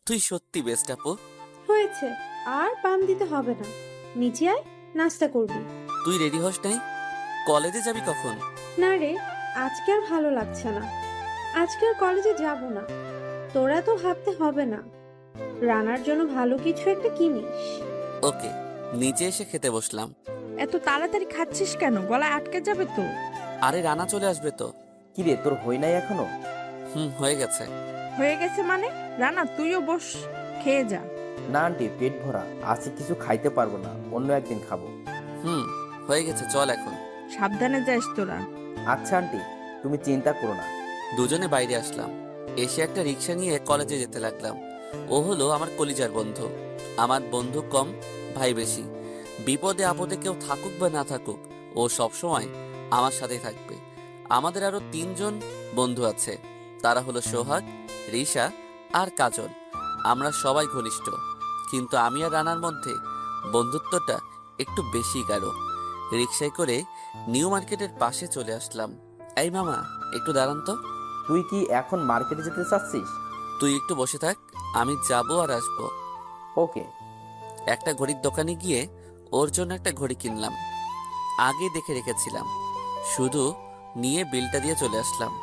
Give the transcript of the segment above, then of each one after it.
তুই সত্যি বেস্ট আপু। হয়েছে, আর পাম দিতে হবে না। নিচে আয়, নাস্তা করবি। তুই রেডি হস নাই? কলেজে যাবি কখন? না রে, আজকে আর ভালো লাগছে না। আজকে আর কলেজে যাব না। তোরা তো ভাবতে হবে না, রানার জন্য ভালো কিছু একটা কিনিস। ওকে, নিচে এসে খেতে বসলাম। এত তাড়াতাড়ি খাচ্ছিস কেন? গলায় আটকে যাবে তো। আরে রানা চলে আসবে তো। কিরে, তোর হই নাই এখনো? হয়ে গেছে। হয়ে গেছে মানে? রানা তুইও বস, খেয়ে যা। না আন্টি, পেট ভরা আজকে কিছু খাইতে পারবো না, অন্য একদিন খাবো। হয়ে গেছে, চল এখন। সাবধানে যাস তোরা। আচ্ছা আন্টি, তুমি চিন্তা করো না। দুজনে বাইরে আসলাম। এসে একটা রিক্সা নিয়ে কলেজে যেতে লাগলাম। ও হলো আমার কলিজার বন্ধু। আমার বন্ধু কম, ভাই বেশি। বিপদে আপদে কেউ থাকুক বা না থাকুক, ও সবসময় আমার সাথেই থাকবে। আমাদের আরো 3জন বন্ধু আছে। তারা হলো সোহাগ, রিশা আর কাজল। আমরা সবাই ঘনিষ্ঠ, কিন্তু আমি আর রানার মধ্যে বন্ধুত্বটা একটু বেশি গাঢ়। রিক্সায় করে নিউ মার্কেটের পাশে চলে আসলাম। এই মামা, একটু দাঁড়ান তো। তুই কি এখন মার্কেটে যেতে চাচ্ছিস? তুই একটু বসে থাক, আমি যাবো আর আসবো। ওকে। একটা ঘড়ির দোকানে গিয়ে ওর জন্য একটা ঘড়ি কিনলাম। আগে দেখে রেখেছিলাম, শুধু নিয়ে বিলটা দিয়ে চলে আসলাম।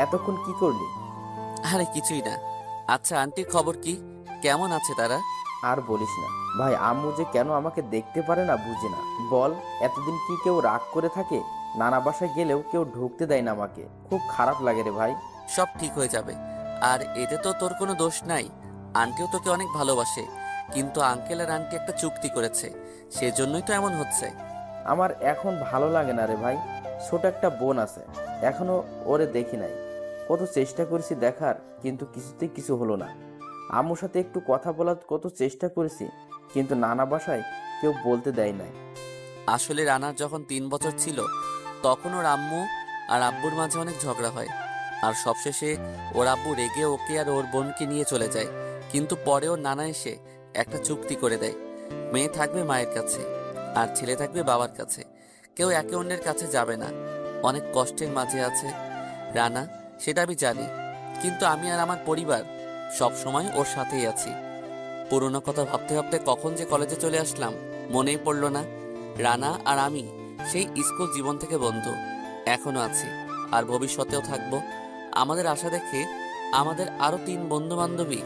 এতক্ষণ কি করলি? আরে কিছুই না। আচ্ছা, আন্টির খবর কি? কেমন আছে তারা? আর বলিস না ভাই, আম্মু যে কেন আমাকে দেখতে পারে না বুঝি না। বল, এতদিন কি কেউ রাগ করে থাকে? নানা বাসায় গেলেও কেউ ঢুকতে দেয় না আমাকে, খুব খারাপ লাগে রে ভাই। সব ঠিক হয়ে যাবে। আর এতে তো তোর কোনো দোষ নাই। আন্টিও তোকে অনেক ভালোবাসে, কিন্তু আঙ্কেল আর আন্টি একটা চুক্তি করেছে, সেজন্যই তো এমন হচ্ছে। আমার এখন ভালো লাগে না রে ভাই। ছোট একটা বোন আছে, এখনো ওরে দেখি নাই। কত চেষ্টা করেছি দেখার, কিন্তু কিছুতেই কিছু হলো না। আম্মুর সাথে একটু কথা বলার কত চেষ্টা করেছি, কিন্তু নানা বাসায় কেউ বলতে দেয় নাই। আসলে রানার যখন 3 বছর ছিল, তখন ওর আম্মু আর আব্বুর মাঝে অনেক ঝগড়া হয়। আর সবশেষে ওর আব্বু রেগে ওকে আর ওর বোনকে নিয়ে চলে যায়। কিন্তু পরে ওর নানা এসে একটা চুক্তি করে দেয়, মেয়ে থাকবে মায়ের কাছে আর ছেলে থাকবে বাবার কাছে। কেউ একে অন্যের কাছে যাবে না। অনেক কষ্টের মাঝে আছে রানা, সেটা আমি জানি, কিন্তু আমি আর আমার পরিবার সব সময় ওর সাথেই আছি। পুরনো কথা ভাবতে ভাবতে কখন যে কলেজে চলে আসলাম, মনেই পড়লো না। রানা আর আমি সেই স্কুল জীবন থেকে বন্ধু, এখনো আছি আর ভবিষ্যতেও থাকবো। আমাদের আশা দেখে আমাদের আরো 3 বন্ধু বান্ধবী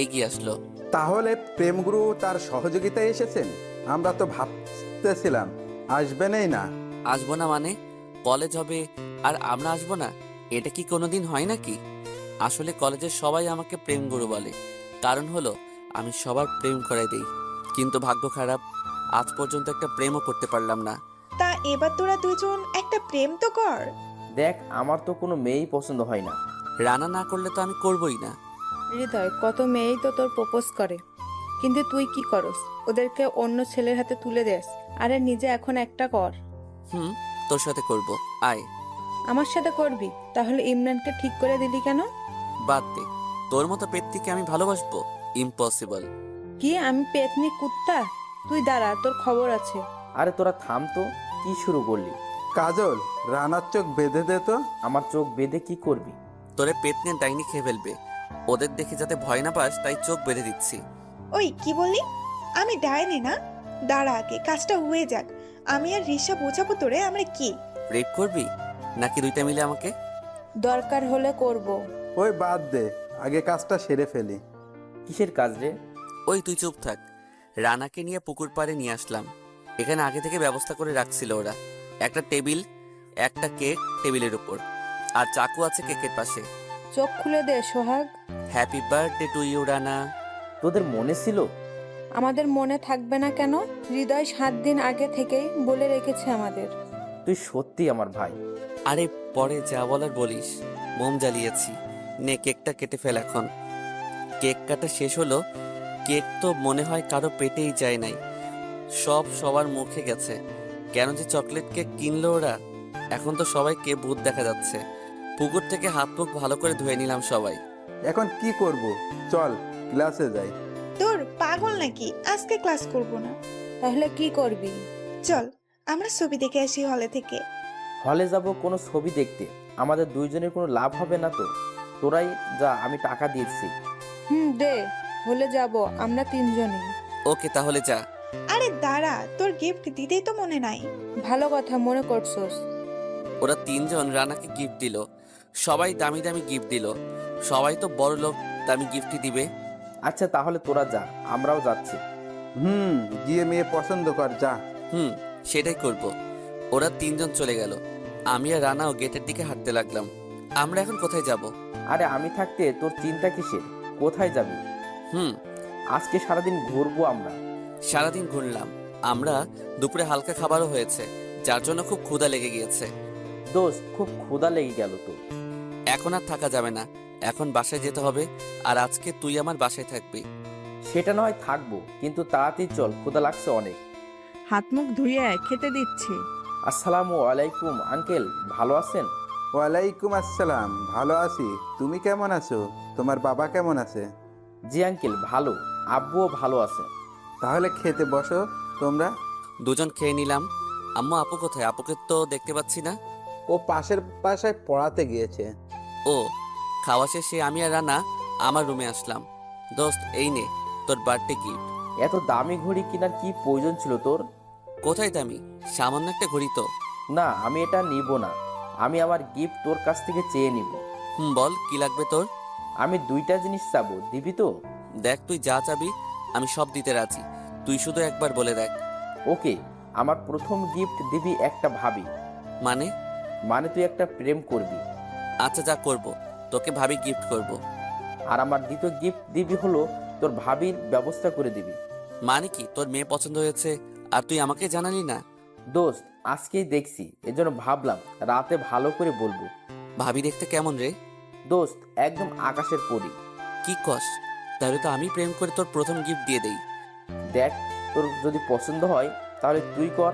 এগিয়ে আসলো। তাহলে প্রেমগুরু তার সহযোগিতায় এসেছেন? আমরা তো ভাবতেছিলাম আসবেনই না। আসবো না মানে? কলেজ হবে আর আমরা আসবো না? এটা কি কোনোদিন হয় নাকি? আসলে কলেজের সবাই আমাকে প্রেম গুরু বলে, কারণ হলো আমি সবার প্রেম করাই দেই। কিন্তু ভাগ্য খারাপ, আজ পর্যন্ত একটা প্রেমও করতে পারলাম না। তা এবার তোরা দুজন একটা প্রেম তো কর। দেখ, আমার তো কোনো মেয়েই পছন্দ হয় না। রানা না করলে তো আমি করবই না। হৃদয়, কত মেয়েই তো তোর প্রপোজ করে, কিন্তু তুই কি করস? ওদেরকে অন্য ছেলের হাতে তুলে দেস, আরে নিজে এখন একটা কর। তোর সাথে করব, আয়। আমার সাথে করবি? তাহলে ইমরানকে ঠিক করে দিলি কেন? বাদ দে, তোর মতো পেত্তিকে আমি ভালোবাসবো? ইম্পসিবল। কি আমি পেতনি কুত্তা? তুই দাঁড়া, তোর খবর আছে। আরে তোরা থাম তো, কি শুরু করলি? কাজল, রানার চোখ বেঁধে দে তো। আমার চোখ বেঁধে কি করবি? তোরে পেতনির ডাইনি খেয়ে ফেলবে। ওদের দেখে যাতে ভয় না পাস, তাই চোখ বেঁধে দিচ্ছি। ওই কি বললি? আমি ডাইনি না? দাঁড়া, আগে কাজটা হয়ে যাক। আমি আর রিসা বোঝাবো তোরে আমরা কি। রেপ করবি নাকি দুইটা মিলে আমাকে? দরকার হলে করব। ওই বাদ দে, আগে কাজটা সেরে ফেলি। কিসের কাজ রে? ওই তুই চুপ থাক। রানাকে নিয়ে পুকুর পাড়ে নিয়ে আসলাম। এখানে আগে থেকে ব্যবস্থা করে রাখছিল ওরা। একটা টেবিল, একটা কেক টেবিলের উপর, আর চাকু আছে কেকের পাশে। চোখ খুলে দে Sohag. Happy birthday to you Rana. তোদের মনে ছিল? আমাদের মনে থাকবে না কেন? হৃদয় 7 দিন আগে থেকেই বলে রেখেছে আমাদের। তুই সত্যি আমার ভাই। আরে পরে যা বলার বলিস। মোম জ্বালিয়েছি, নে কেকটা কেটে ফেল এখন। কেক কাটা শেষ হলো। কেক তো মনে হয় কারো পেটেই যায় নাই, সব সবার মুখে গেছে। কেন যে চকলেট কেক কিনলো ওরা? এখন তো সবাইকে ভূত দেখা যাচ্ছে। পুকুর থেকে হাত মুখ ভালো করে ধুয়ে নিলাম সবাই। এখন কি করব? চল ক্লাসে যাই। তোর পাগল নাকি? আজকে ক্লাস করব না। তাহলে কি করবি? চল আমরা ছবি দেখে আসি হলে থেকে। হলে যাব কোনো ছবি দেখতে? আমাদের দুইজনের কোনো লাভ হবে না তো? তোরাই যা, আমি টাকা দিয়েছি। দে, হলে যাব, আমরা তিনজনই। ওকে তাহলে যা। আরে দাঁড়া, তোর গিফট দিতেই তো মনে নাই। ভালো কথা মনে করছোস। ওরা তিনজন রানাকে গিফট দিল। সবাই দামি দামি গিফট দিল। সবাই তো বড় লোক, দামি গিফটই দিবে। আচ্ছা তাহলে তোরা যা, আমরাও যাচ্ছি। গিয়ে মেয়ে পছন্দ কর, যা। সেটাই করব। ওরা তিনজন চলে গেল। আমি আর রানাও গেটের দিকে হাঁটতে লাগলাম। আমরা এখন কোথায় যাব? আরে আমি থাকতে তোর চিন্তা কিসের? কোথায় যাবি? হুম আজকে সারাদিন ঘুরবো আমরা। সারাদিন ঘুরলাম। আমরা দুপুরে হালকা খাবারও হয়েছে, যার জন্য খুব ক্ষুধা লেগে গিয়েছে। দোস্ত, খুব ক্ষুধা লেগে গেল তো। এখন আর থাকা যাবে না, এখন বাসায় যেতে হবে। আর আজকে তুই আমার বাসায় থাকবি। সেটা না হয় থাকবো, কিন্তু তাড়াতাড়ি চল, ক্ষুধা লাগছে অনেক। হাত মুখ ধুয়ে খেতে দিচ্ছি। আসসালামু আলাইকুম আঙ্কেল, ভালো আছেন? ওয়ালাইকুম আসসালাম, ভালো আছি। তুমি কেমন আছো? তোমার বাবা কেমন আছে? জি আঙ্কেল, ভালো। আব্বুও ভালো আছে। তাহলে খেতে বসো তোমরা। দুজন খেয়ে নিলাম। আম্মু আপু কোথায়? আপুকে তো দেখতে পাচ্ছি না। ও পাশের বাসায় পড়াতে গিয়েছে। ও, খাওয়া শেষে আমি আর রানা আমার রুমে আসলাম। দোস্ত, এই নে তোর বার্থডে গিফট। এত দামি ঘড়ি কেনার কি প্রয়োজন ছিল তোর? কোথায় দামি? সামান্য একটা ঘড়ি তো। না, আমি এটা নিব না। আমি আমার গিফট তোর কাছ থেকে চেয়ে নিব। বল কি লাগবে তোর? আমি দুইটা জিনিস চাবো, দিবি তো? দেখ, তুই যা চাবি আমি সব দিতে রাজি। তুই শুধু একবার বলে দেখ। ওকে, আমার প্রথম গিফট দিবি একটা ভাবি। মানে? মানে তুই একটা প্রেম করবি। আচ্ছা, যা করব, তোকে ভাবি গিফট করব। আর আমার দ্বিতীয় গিফট দিবি হলো তোর ভাবির ব্যবস্থা করে দিবি। মানে কি, তোর মেয়ে পছন্দ হয়েছে আর তুই আমাকে জানালি না? দোস্ত, আজকেই দেখছি, এজন্য ভাবলাম রাতে ভালো করে বলবো। ভাবি দেখতে কেমন রে? দোস্ত, একদম আকাশের পরী। কি কস? তাহলে তো আমি প্রেম করে তোর প্রথম গিফট দিয়ে দেই। দেখ, তোর যদি পছন্দ হয় তাহলে তুই কর,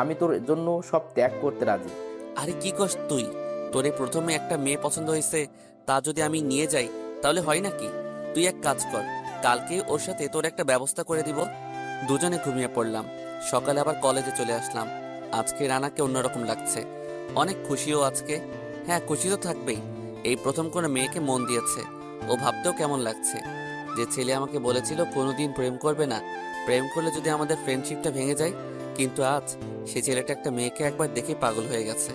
আমি তোর জন্য সব ত্যাগ করতে রাজি। আরে কি কস তুই? তোরে প্রথমে একটা মেয়ে পছন্দ হয়েছে, তা যদি আমি নিয়ে যাই তাহলে হয় নাকি? তুই এক কাজ কর, কালকে ওর সাথে তোর একটা ব্যবস্থা করে দিব। দুজনে ঘুমিয়ে পড়লাম। সকালে আবার কলেজে চলে আসলাম। আজকে রানাকে অন্যরকম লাগছে, অনেক খুশিও আজকে। হ্যাঁ, খুশি তো থাকবেই। এই প্রথম কোনো মেয়েকে মন দিয়েছে। ও ভাবতেও কেমন লাগছে। যে ছেলে আমাকে বলেছিল কোনোদিন প্রেম করবে না, প্রেম করলে যদি আমাদের ফ্রেন্ডশিপটা ভেঙে যায়, কিন্তু আজ সে ছেলেটা একটা মেয়েকে একবার দেখে পাগল হয়ে গেছে।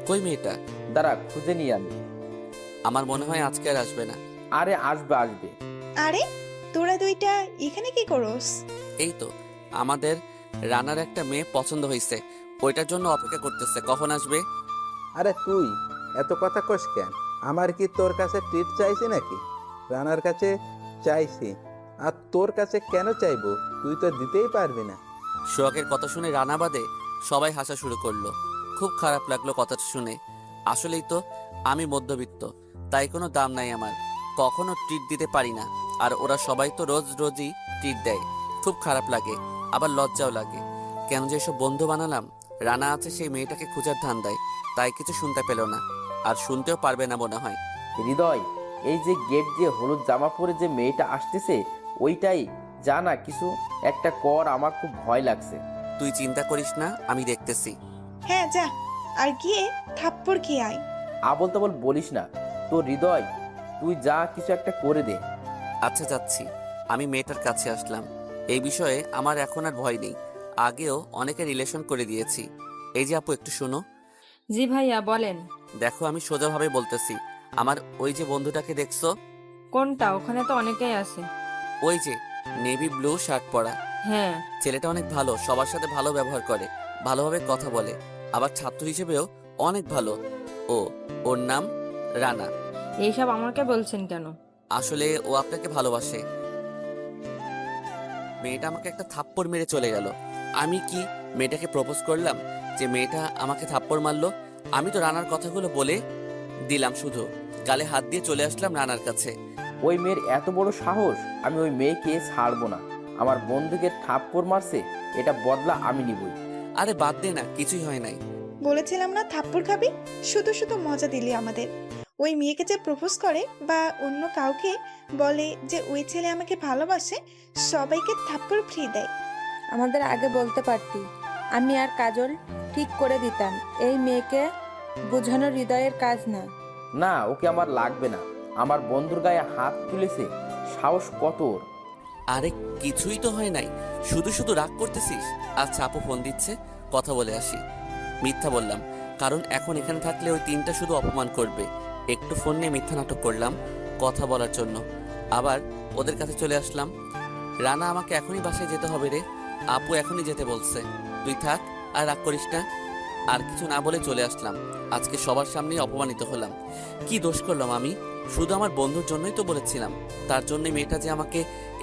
কই মেয়েটা? দাঁড়া, খুঁজে নিয়ে আমি। আমার মনে হয় আজকে আর আসবে না। আরে আসবে আসবে। আরে তোরা দুইটা এখানে কি করস? এই তো আমাদের রানার একটা মেয়ে পছন্দ হয়েছে, ওইটার জন্য অপেক্ষা করতেছে, কখন আসবে। আরে তুই এত কথা কস কেন? আমার কি তোর কাছে ট্রিট চাইছি নাকি? রানার কাছে চাইছি, আর তোর কাছে কেন চাইবো? তুই তো দিতেই পারবি না। সোহাগের কথা শুনে রানা বাদে সবাই হাসা শুরু করলো। খুব খারাপ লাগলো কথাটা শুনে। আসলেই তো আমি মধ্যবিত্ত, তাই কোনো দাম নাই আমার, কখনো ট্রিট দিতে পারি না। আর ওরা সবাই তো রোজ রোজই ট্রিট দেয়। খুব খারাপ লাগে, আবার লজ্জাও লাগে। কেন যে এসব বন্ধু বানালাম? রানা আছে সেই মেয়েটাকে খোঁজার ধান্দায়, তাই কিছু শুনতে পেল না, আর শুনতেও পারবে না মনে হয়। হৃদয়, এই যে গেট দিয়ে হলুদ জামা পরে যে মেয়েটা আসতেছে, ওইটাই জানা কিছু একটা কর, আমার খুব ভয় লাগছে। তুই চিন্তা করিস না, আমি দেখতেছি। হ্যাঁ যা, আর গিয়ে থাপ্পড় খেয়ে আয়। আবল তাবল বলিস না। তোর হৃদয়, তুই যা কিছু একটা করে দে। আচ্ছা, যাচ্ছি। আমি মেয়েটার কাছে আসলাম। এই বিষয়ে আমার এখন আর ভয় নেই। আগেও অনেকে রিলেশন করে দিয়েছি। এই যে আপু, একটু শোনো। জি ভাইয়া বলেন। দেখো, আমি সোজাভাবে বলতেছি, আমার ওই যে বন্ধুটাকে দেখছো? কোনটা? ওখানে তো অনেকেই আছে। ওই যে নেভি ব্লু শার্ট পরা হ্যাঁ। ছেলেটা অনেক ভালো, সবার সাথে ভালো ব্যবহার করে, ভালোভাবে কথা বলে, আবার ছাত্র হিসেবেও অনেক ভালো। ওর নাম রানা। এইসব আমাকে বলছেন কেন? আসলে ও আপনাকে ভালোবাসে। মেয়েটা আমাকে একটা থাপ্পড় মেরে চলে গেল। আমি কি মেয়েটাকে প্রপোজ করলাম যে মেয়েটা আমাকে থাপ্পড় মারলো? আমি তো রানার কথাগুলো বলে দিলাম, শুধু গালে হাত দিয়ে চলে আসলাম রানার কাছে। ওই মেয়ের এত বড় সাহস! আমি ওই মেয়েকে ছাড়বো না। আমার বন্ধুকে থাপ্পড় মারছে, এটা বদলা আমি নিবই। আরে বাদ দে না, কিছুই হয় নাই। বলেছিলাম না থাপ্পড় খাবি? শুধু শুধু মজা দিলি আমাদের। ওই মেয়েকে যে প্রপোজ করে বা অন্য কাউকে বলে যে ওই ছেলে আমাকে ভালোবাসে, সবাইকে থাপ্পড় ফ্রি দেয়। আমাদের আগে বলতে পারতি, আমি আর কাজল ঠিক করে দিতাম। এই মেয়েকে বোঝানো হৃদয়ের কাজ না। না, ওকে আমার লাগবে না। আমার বন্ধুর গায়ে হাত তুলেছে, সাহস কত ওর! আরে কিছুই তো হয় নাই, শুধু শুধু রাগ করতেছিস। আচ্ছা আপু ফোন দিচ্ছে, কথা বলে আসি। মিথ্যা বললাম, কারণ এখন এখানে থাকলে ওই তিনটা শুধু অপমান করবে। একটু ফোন নিয়ে মিথ্যা নাটক করলাম কথা বলার জন্য। আবার ওদের কাছে চলে আসলাম। রানা আমাকে এখনই বাসায় যেতে হবে রে, আপু এখনই যেতে বলছে। তুই থাক আর রাগ করিস না। আর কিছু না বলে চলে আসলাম। আজকে সবার সামনেই অপমানিত হলাম। কি দোষ করলাম আমি? শুধু আমার বন্ধুর জন্যই তো বলেছিলাম। তার জন্যই মেয়েটা যে আমাকে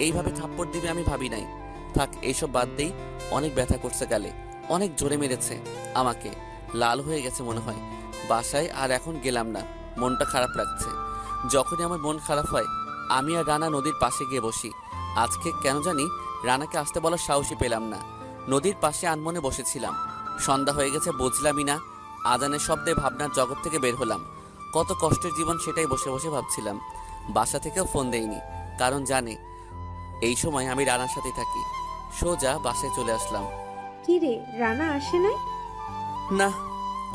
এইভাবে থাপ্পড় দিবে আমি ভাবি নাই। থাক এইসব বাদ দেই। অনেক ব্যথা করছে গালে, অনেক জোরে মেরেছে আমাকে, লাল হয়ে গেছে মনে হয়। বাসায় আর এখন গেলাম না, মনটা খারাপ লাগছে। যখনই আমার মন খারাপ হয় আমি আর রানা নদীর পাশে গিয়ে বসি। আজকে কেন জানি রানাকে আসতে বলার সাহসই পেলাম না। নদীর পাশে আনমনে বসেছিলাম। সন্ধ্যা হয়ে গেছে বুঝলামই না। আজানের শব্দে ভাবনার জগৎ থেকে বের হলাম। কত কষ্টের জীবন সেটাই বসে বসে ভাবছিলাম। বাসা থেকেও ফোন দেইনি, কারণ জানে এই সময় আমি রানার সাথে থাকি। সোজা বাসায় চলে আসলাম। কি রে, রানা আসে নাই? না,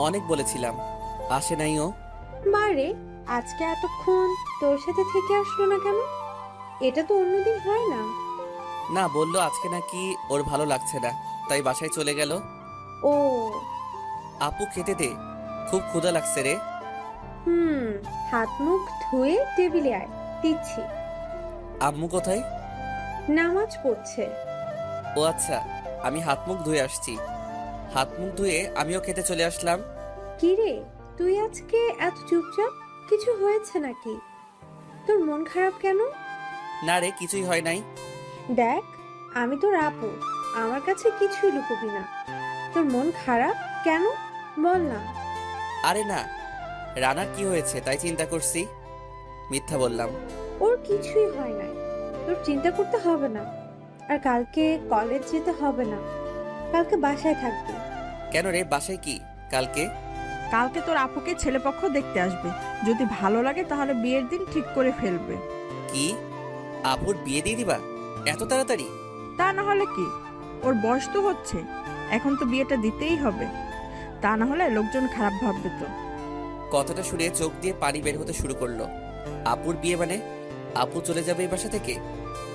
অনেক বলেছিলাম, আসে নাই ও। মারে, আজকে এতক্ষণ তোর সাথে থেকে আসলো না কেন? এটা তো অন্যদিন হয় না। না, বললো আজকে নাকি ওর ভালো লাগছে না, তাই বাসায় চলে গেল। ও আপু খেতে দে, খুব ক্ষুধা লাগছে রে। হুম, হাত মুখ ধুয়ে টেবিলে আয়, দিচ্ছি। আম্মু কোথায়? নামাজ পড়ছে। ও আচ্ছা, আমি হাত মুখ ধুয়ে আসছি। হাত মুখ ধুয়ে আমিও খেতে চলে আসলাম। কি রে, তুই আজকে এত চুপচাপ? কিছু হয়েছে নাকি? তোর মন খারাপ কেন? না রে, কিছুই হয় নাই। দেখ, আমি তোর আপু, আমার কাছে কিছুই লুকোবি না। তোর মন খারাপ কেন, বল না। আরে না, রানার কি হয়েছে তাই চিন্তা করছি। মিথ্যা বললাম। ওর কিছুই হয় নাই, তোর চিন্তা করতে হবে না। আর কালকে কলেজ যেতে হবে না, কালকে বাসায় থাকবি। কেন রে, বাসায় কি কালকে? কালকে তোর আপুকে ছেলেপক্ষ দেখতে আসবে, যদি ভালো লাগে তাহলে বিয়ের দিন ঠিক করে ফেলবে। কি, আপুর বিয়ে দিয়ে দিবা এত তাড়াতাড়ি? তা না হলে কি, ওর বয়স তো হচ্ছে, এখন তো বিয়েটা দিতেই হবে, তা না হলে লোকজন খারাপ ভাববে তো। কথাটা শুনে চোখ দিয়ে পানি বের হতে শুরু করলো। আপুর বিয়ে মানে আপু চলে যাবে এই বাসা থেকে?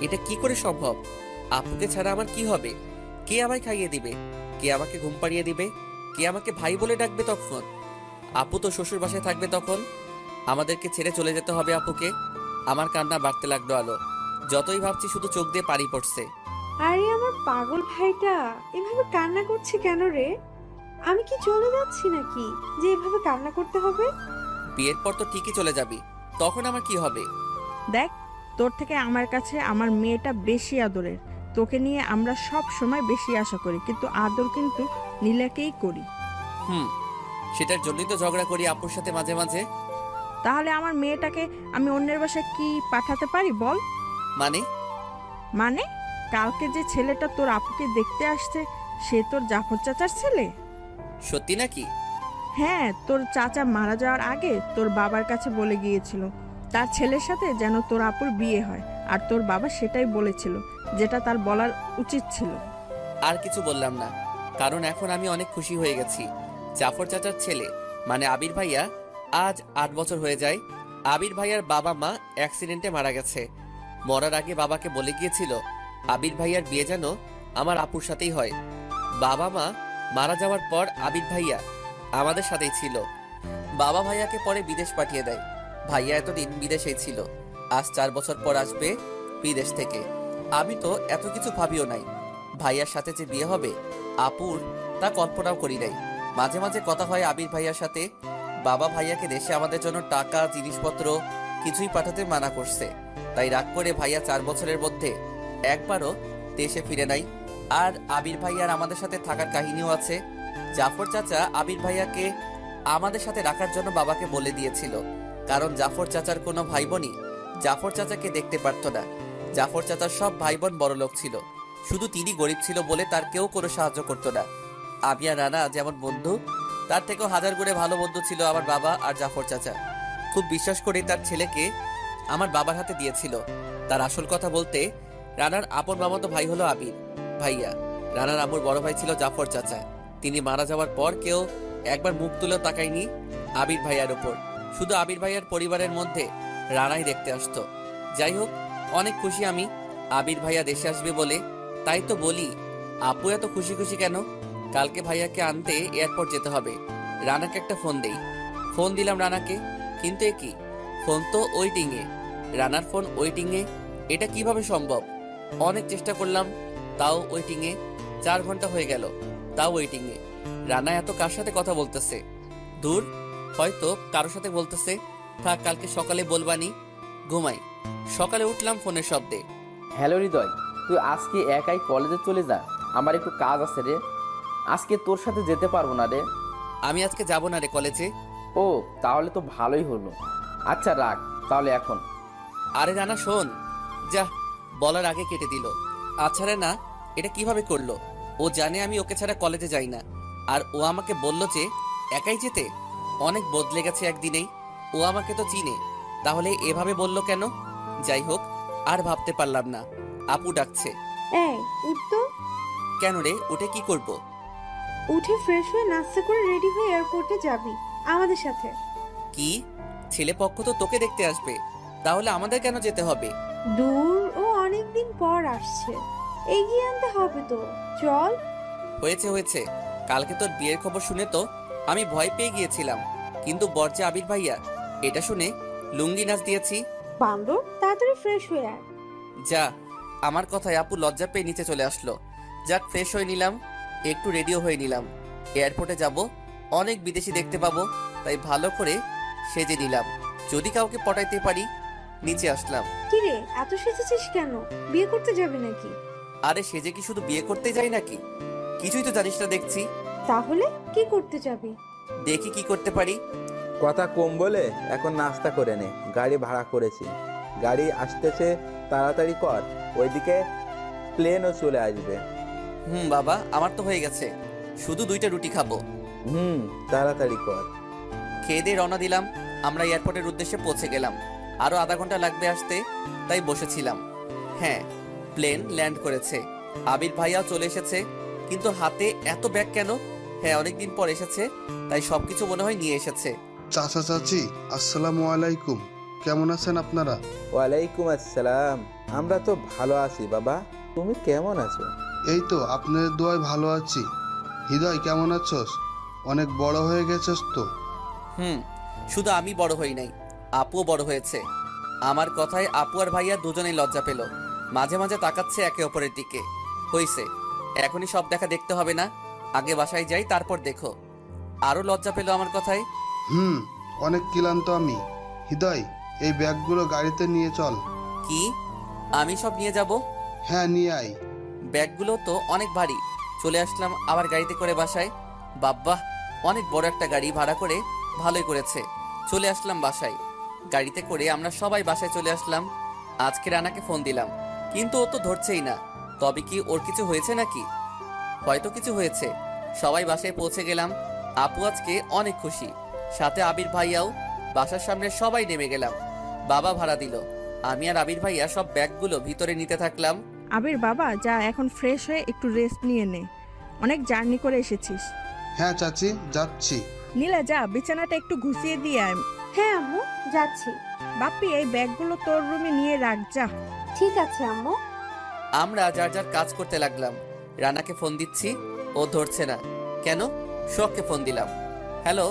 এটা কি করে সম্ভব? আপুকে ছাড়া আমার কি হবে? কে আমায় খাইয়ে দিবে? কে আমাকে ঘুম পাড়িয়ে দিবে? কে আমাকে ভাই বলে ডাকবে তখন? আপু তো শ্বশুর বাসায় থাকবে তখন। আমাদেরকে ছেড়ে চলে যেতে হবে আপুকে। আমার কান্না বাড়তে লাগলো আলো। যতই ভাবছি শুধু চোখ দিয়ে পানি পড়ছে। আরে আমার পাগল ভাইটা এভাবে কান্না করছে কেন রে? আমি কি চলে যাচ্ছি নাকি যে এভাবে কান্না করতে হবে? বিয়ের পর তো ঠিকই চলে যাবি, তখন আমার কি হবে? দেখ, তোর থেকে আমার কাছে আমার মেয়েটা বেশি আদরের। তোকে নিয়ে আমরা সব সময় বেশি আশা করি, কিন্তু আদর কিন্তু নীলাকেই করি। সেটার জন্যই তো ঝগড়া করি আপুর সাথে মাঝে মাঝে। তাহলে আমার মেয়েটাকে আমি অন্যের বাসায় কি পাঠাতে পারি বল? মানে? মানে কালকে যে ছেলেটা তোর আপুকে দেখতে আসছে সে তোর জাফর চাচার ছেলে। সত্যি নাকি? হ্যাঁ, তোর চাচা মারা যাওয়ার আগে তোর বাবার কাছে বলে গিয়েছিল তার ছেলের সাথে যেন তোর আপুর বিয়ে হয়, আর তোর বাবা সেটাই বলেছিল, যেটা তার বলার উচিত ছিল। আর কিছু বললাম না, কারণ এখন আমি অনেক খুশি হয়ে গেছি। জাফর চাচার ছেলে মানে আবির ভাইয়া আজ 8 বছর হয়ে যায়। আবির ভাইয়ার বাবা মা অ্যাক্সিডেন্টে মারা গেছে। মরার আগে বাবাকে বলে গিয়েছিল আবির ভাইয়ার বিয়ে যেন আমার আপুর সাথেই হয়। বাবা মা মারা যাওয়ার পর আবির ভাইয়া আমাদের সাথেই ছিল। বাবা ভাইয়াকে পরে বিদেশ পাঠিয়ে দেয়। ভাইয়া এতদিন বিদেশেই ছিল, আজ 4 বছর পর আসবে বিদেশ থেকে। আমি তো এত কিছু ভাবিও নাই। ভাইয়ার সাথে যে বিয়ে হবে আপুর, তা কল্পনাও করি নাই। মাঝে মাঝে কথা হয় আবির ভাইয়ার সাথে। বাবা ভাইয়াকে দেশে আমাদের জন্য টাকা জিনিসপত্র কিছুই পাঠাতে মানা করছে, তাই রাগ করে ভাইয়া 4 বছরের মধ্যে একবারও দেশে ফিরে নাই। আর আবির ভাইয়ার আমাদের সাথে থাকার কাহিনীও আছে। জাফর চাচা আবির ভাইয়াকে আমাদের সাথে রাখার জন্য বাবাকে বলে দিয়েছিল, কারণ জাফর চাচার কোনো ভাই বোনই জাফর চাচাকে দেখতে পারত না। জাফর চাচার সব ভাই বোন বড়লোক ছিল, শুধু তিনি গরিব ছিল বলে তার কেউ কোনো সাহায্য করতো না। আমি আর রানা যেমন বন্ধু, তার থেকেও 1000 গুণে ভালো বন্ধু ছিল আমার বাবা আর জাফর চাচা। খুব বিশ্বাস করে তার ছেলেকে আমার বাবার হাতে দিয়েছিল। তার আসল কথা বলতে রানার আপন মামাতো ভাই হলো আবির ভাইয়া। রানার আম্মুর বড় ভাই ছিল জাফর চাচা। তিনি মারা যাওয়ার পর কেউ একবার মুখ তুলেও তাকায়নি আবির ভাইয়ার উপর। শুধু আবির ভাইয়ার পরিবারের মধ্যে রানাই দেখতে আসতো। যাই হোক, অনেক খুশি আমি আবির ভাইয়া দেশে আসবে বলে। তাই তো বলি, আপু এত খুশি খুশি কেন? কালকে ভাইয়াকে আনতে এয়ারপোর্ট যেতে হবে। রানাকে একটা ফোন দেই। ফোন দিলাম রানাকে, কিন্তু এ কি, ফোন তো ওয়েটিংয়ে। রানার ফোন ওয়েটিংয়ে, এটা কিভাবে সম্ভব? অনেক চেষ্টা করলাম, তাও ওয়েটিংয়ে। 4 ঘন্টা হয়ে গেল, তাও ওয়েটিংয়ে। রানা এত কার সাথে কথা বলতেছে? দূর, হয়তো কারোর সাথে বলতেছে। থাক, কালকে সকালে বলবানি। ঘুমাই। সকালে উঠলাম ফোনের শব্দে। হ্যালো হৃদয়, তুই আজকে একাই কলেজে চলে যা, আমার একটু কাজ আছে রে। আজকে তোর সাথে যেতে পারবো না রে। আমি আজকে যাব না রে কলেজে। ও, তাহলে তো ভালোই হলো। আচ্ছা রাখ তাহলে এখন। আরে রানা শোন। যা, বলার আগে কেটে দিল। আচ্ছা রে না, এটা কিভাবে করলো? ও জানে আমি ওকে ছাড়া কলেজে যাই না, আর ও আমাকে বলল যে একাই যেতে। অনেক বদলে গেছে একদিনেই। ও আমাকে তো চিনে, তাহলে এভাবে বলল কেন? যাই হোক, আর ভাবতে পারলাম না। আপু ডাকছে। এই উঠতো। কেন রে, উঠে কি করব? উঠে ফ্রেশ হয়ে নাস্তা করে রেডি হয়ে এয়ারপোর্টে যাবি আমাদের সাথে। কি? ছেলে পক্ষ তো তোকে দেখতে আসবে, তাহলে আমাদের কেন যেতে হবে? দূর, ও অনেকদিন পর আসছে, এগিয়ে আনতে হবে তো। চল। হয়েছে হয়েছে, কালকে তোর বিয়ের খবর শুনে তো আমি ভয় পেয়ে গিয়েছিলাম, কিন্তু বর্জে আবির ভাইয়া, এটা শুনে লুঙ্গি নাচ দিয়েছি। বান্দর, তাড়াতাড়ি ফ্রেশ হয়ে আয়। যা, আমার কথায় আপু লজ্জা পেয়ে নিচে চলে আসলো। যাক, ফ্রেশ হয়ে নিলাম, একটু রেডিও হয়ে নিলাম। এয়ারপোর্টে যাব, অনেক বিদেশি দেখতে পাবো, তাই ভালো করে সেজে নিলাম। যদি কাউকে পটাইতে পারি। নিচে আসলাম। কিরে, এত সেজেছিস কেন? বিয়ে করতে যাবি নাকি? আরে সেজে কি শুধু বিয়ে করতে যাই নাকি? কিছুই তো জানিস না দেখছি। তাহলে কি করতে যাবি? দেখি কি করতে পারি। কথা কম বলে এখন নাস্তা করে নে, গাড়ি ভাড়া করেছি। গাড়ি আসতেছে, তাড়াতাড়ি কর, ওইদিকে প্লেনও চলে আসবে। বাবা, আমার তো হয়ে গেছে, শুধু 2টা রুটি খাবো। তাড়াতাড়ি কর। খেয়ে দিয়ে রওনা দিলাম। আমরা এয়ারপোর্টের উদ্দেশ্যে পৌঁছে গেলাম। আরো আধা ঘন্টা লাগবে আসতে, তাই বসেছিলাম। হ্যাঁ, প্লেন ল্যান্ড করেছে। আবির ভাইয়াও চলে এসেছে, কিন্তু হাতে এত ব্যাগ কেন? হ্যাঁ, অনেকদিন পর এসেছে, তাই সবকিছু মনে হয় নিয়ে এসেছে। চাচা চাচি, আসসালামু আলাইকুম। কেমন আছেন আপনারা? ওয়ালাইকুম আসসালাম। আমরা তো ভালো আছি বাবা, তুমি কেমন আছো? এই তো আপনাদের দোয়ায় ভালো আছি। হৃদয়, কেমন আছোস? অনেক বড় হয়ে গেছস তো। শুধু আমি বড় হই নাই, আপুও বড় হয়েছে। আমার কথায় আপু আর ভাইয়া দুজনেই লজ্জা পেল। মাঝে মাঝে তাকাচ্ছে একে অপরের দিকে। হইছে, এখনই সব দেখা দেখতে হবে না, আগে বাসায় যাই, তারপর দেখো। আরো লজ্জা পেল আমার কথায়। অনেক ক্লান্ত আমি। হৃদয়, এই ব্যাগগুলো গাড়িতে নিয়ে চল। কি? আমি সব নিয়ে যাব? হ্যাঁ, নিয়ে আয়। ব্যাগগুলো তো অনেক ভারী। চলে আসলাম আবার গাড়িতে করে বাসায়। বাব্বা, অনেক বড় একটা গাড়ি ভাড়া করে ভালোই করেছে। চলে আসলাম বাসায়। গাড়িতে করে আমরা সবাই বাসায় চলে আসলাম। আজকে রানাকে ফোন দিলাম, কিন্তু ও তো ধরছেই না। তবে কি ওর কিছু হয়েছে নাকি? হয়তো কিছু হয়েছে। সবাই বাসায় পৌঁছে গেলাম। আপু আজকে অনেক খুশি, সাথে আবির ভাইয়াও। বাসার সামনে সবাই নেমে গেলাম। বাবা ভাড়া দিল। আমি আর আবির ভাইয়া সব ব্যাগগুলো ভিতরে নিতে থাকলাম। আবির বাবা, যা এখন ফ্রেশ হয়ে একটু রেস্ট নিয়ে নে, অনেক জার্নি করে এসেছিস। হ্যাঁ চাচি, যাচ্ছি। নীলা, যা বিছানাটা একটু ঘুষিয়ে দিয়ে আয়। হ্যাঁ আম্মু, যাচ্ছি। বাপ্পি, এই ব্যাগগুলো তোর রুমে নিয়ে রাখ যা। ঠিক আছে আম্মু। আমরা যার যার কাজ করতে লাগলাম। রানাকে ফোন দিচ্ছি, ও ধরছে না। কেন? সোহাগকে ফোন দিলাম। হ্যালো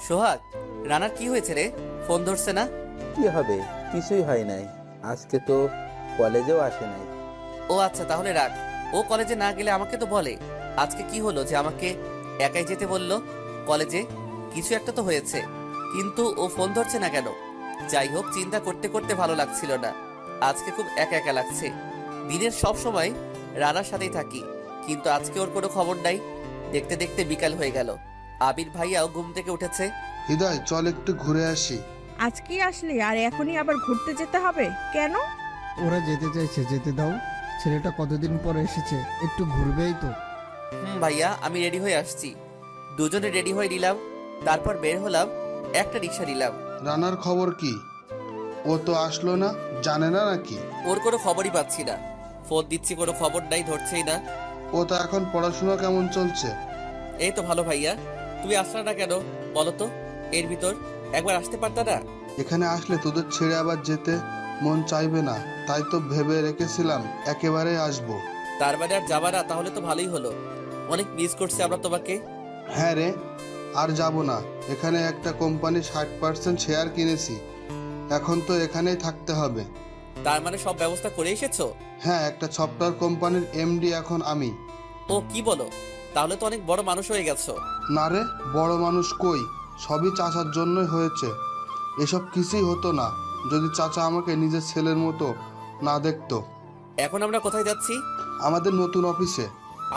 সোহাগ, রানার কি হয়েছে রে? ফোন ধরছে না। কি হবে, কিছুই হয় নাই। আজকে তো কলেজেও আসে নাই। ও আচ্ছা, তাহলে রাখ। ও কলেজে না গেলে আমাকে তো বলে। আজকে কি হলো যে আমাকে একাই যেতে বলল কলেজে? কিছু একটা তো হয়েছে, কিন্তু ও ফোন ধরছে না কেন? যাই হোক, চিন্তা করতে করতে ভালো লাগছিল না। আজকে খুব একা একা লাগছে। দিনের সব সময় রানার সাথেই থাকি, কিন্তু আজকে ওর কোনো খবর নাই। দেখতে দেখতে বিকাল হয়ে গেল। আবির ভাইয়াও ঘুম থেকে উঠেছে। হৃদয়, চল একটু ঘুরে আসি। আজকে আসলি আর এখনই আবার ঘুরতে যেতে হবে কেন? ওরা যেতে চাইছে, যেতে দাও। ছেলেটা কতদিন পরে এসেছে, একটু ঘুরবেই তো। ভাইয়া, আমি রেডি হয়ে আসছি। দুজনে রেডি হয়ে নিলাম, তারপর বের হলাম। একটা রিক্সা নিলাম। রানার খবর কি? ও তো আসলো না, জানে না নাকি? ওর কোনো খবরই পাচ্ছি না। ফোন দিচ্ছি, কোনো খবর নাই, ধরছেই না। ও তো এখন পড়াশোনা কেমন চলছে? এই তো ভালো ভাইয়া। তুমি আসলে না কেন বলো তো? এর ভিতর একবার আসতে পারতা না? এখানে আসলে তোদের ছেড়ে আবার যেতে মন চাইবে না, তাই তো ভেবে রেখেছিলাম একেবারে আসবো। তার মানে আর যাবা না? তাহলে তো ভালোই হলো, অনেক মিস করছি আমরা তোমাকে। হ্যাঁ রে, আর যাব না। এখানে একটা কোম্পানি 60% শেয়ার কিনেছি, এখন তো এখানেই থাকতে হবে। তার মানে সব ব্যবস্থা করে এসেছো? হ্যাঁ, একটা সফটওয়্যার কোম্পানির এমডি এখন আমি। ও কি বলো, তাহলে তো অনেক বড় মানুষ হয়ে গেছো। না রে, বড় মানুষ কই, সবই চাচার জন্যই হয়েছে। এসব কিছুই হতো না যদি চাচা আমাকে নিজের ছেলের মতো না দেখতো। এখন আমরা কোথায় যাচ্ছি? আমাদের নতুন অফিসে।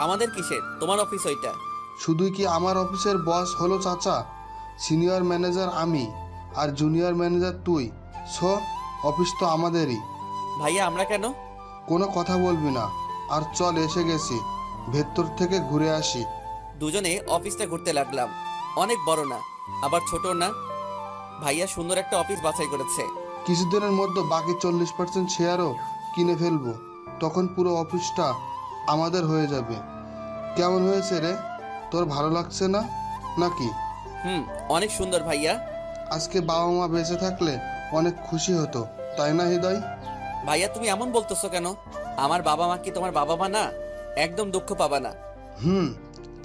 আমাদের কিসের? তোমার অফিস ওইটা। শুধুই কি আমার অফিসের বস হলো চাচা? সিনিয়র ম্যানেজার আমি আর জুনিয়র ম্যানেজার তুই। সো অফিস তো আমাদেরই। ভাইয়া আমরা কেন? কোনো কথা বলবি না। আর চল, এসে গেছি, ভেতর থেকে ঘুরে আসি। দুজনে অফিসটা ঘুরতে লাগলাম। অনেক বড় না, আবার ছোট না। ভাইয়া সুন্দর একটা অফিস বাছাই করেছে। কিছুদিনের মধ্যে বাকি 40% শেয়ারও কিনে ফেলবো, তখন পুরো অফিসটা আমাদের হয়ে যাবে। কেমন হয়েছে রে, তোর ভালো লাগছে না নাকি? অনেক সুন্দর ভাইয়া। আজকে বাবা মা বেঁচে থাকলে অনেক খুশি হতো, তাই না হৃদয়? ভাইয়া তুমি এমন বলতেছো কেন? আমার বাবা মা কি তোমার বাবা মা না? একদম দুঃখ পাবা না।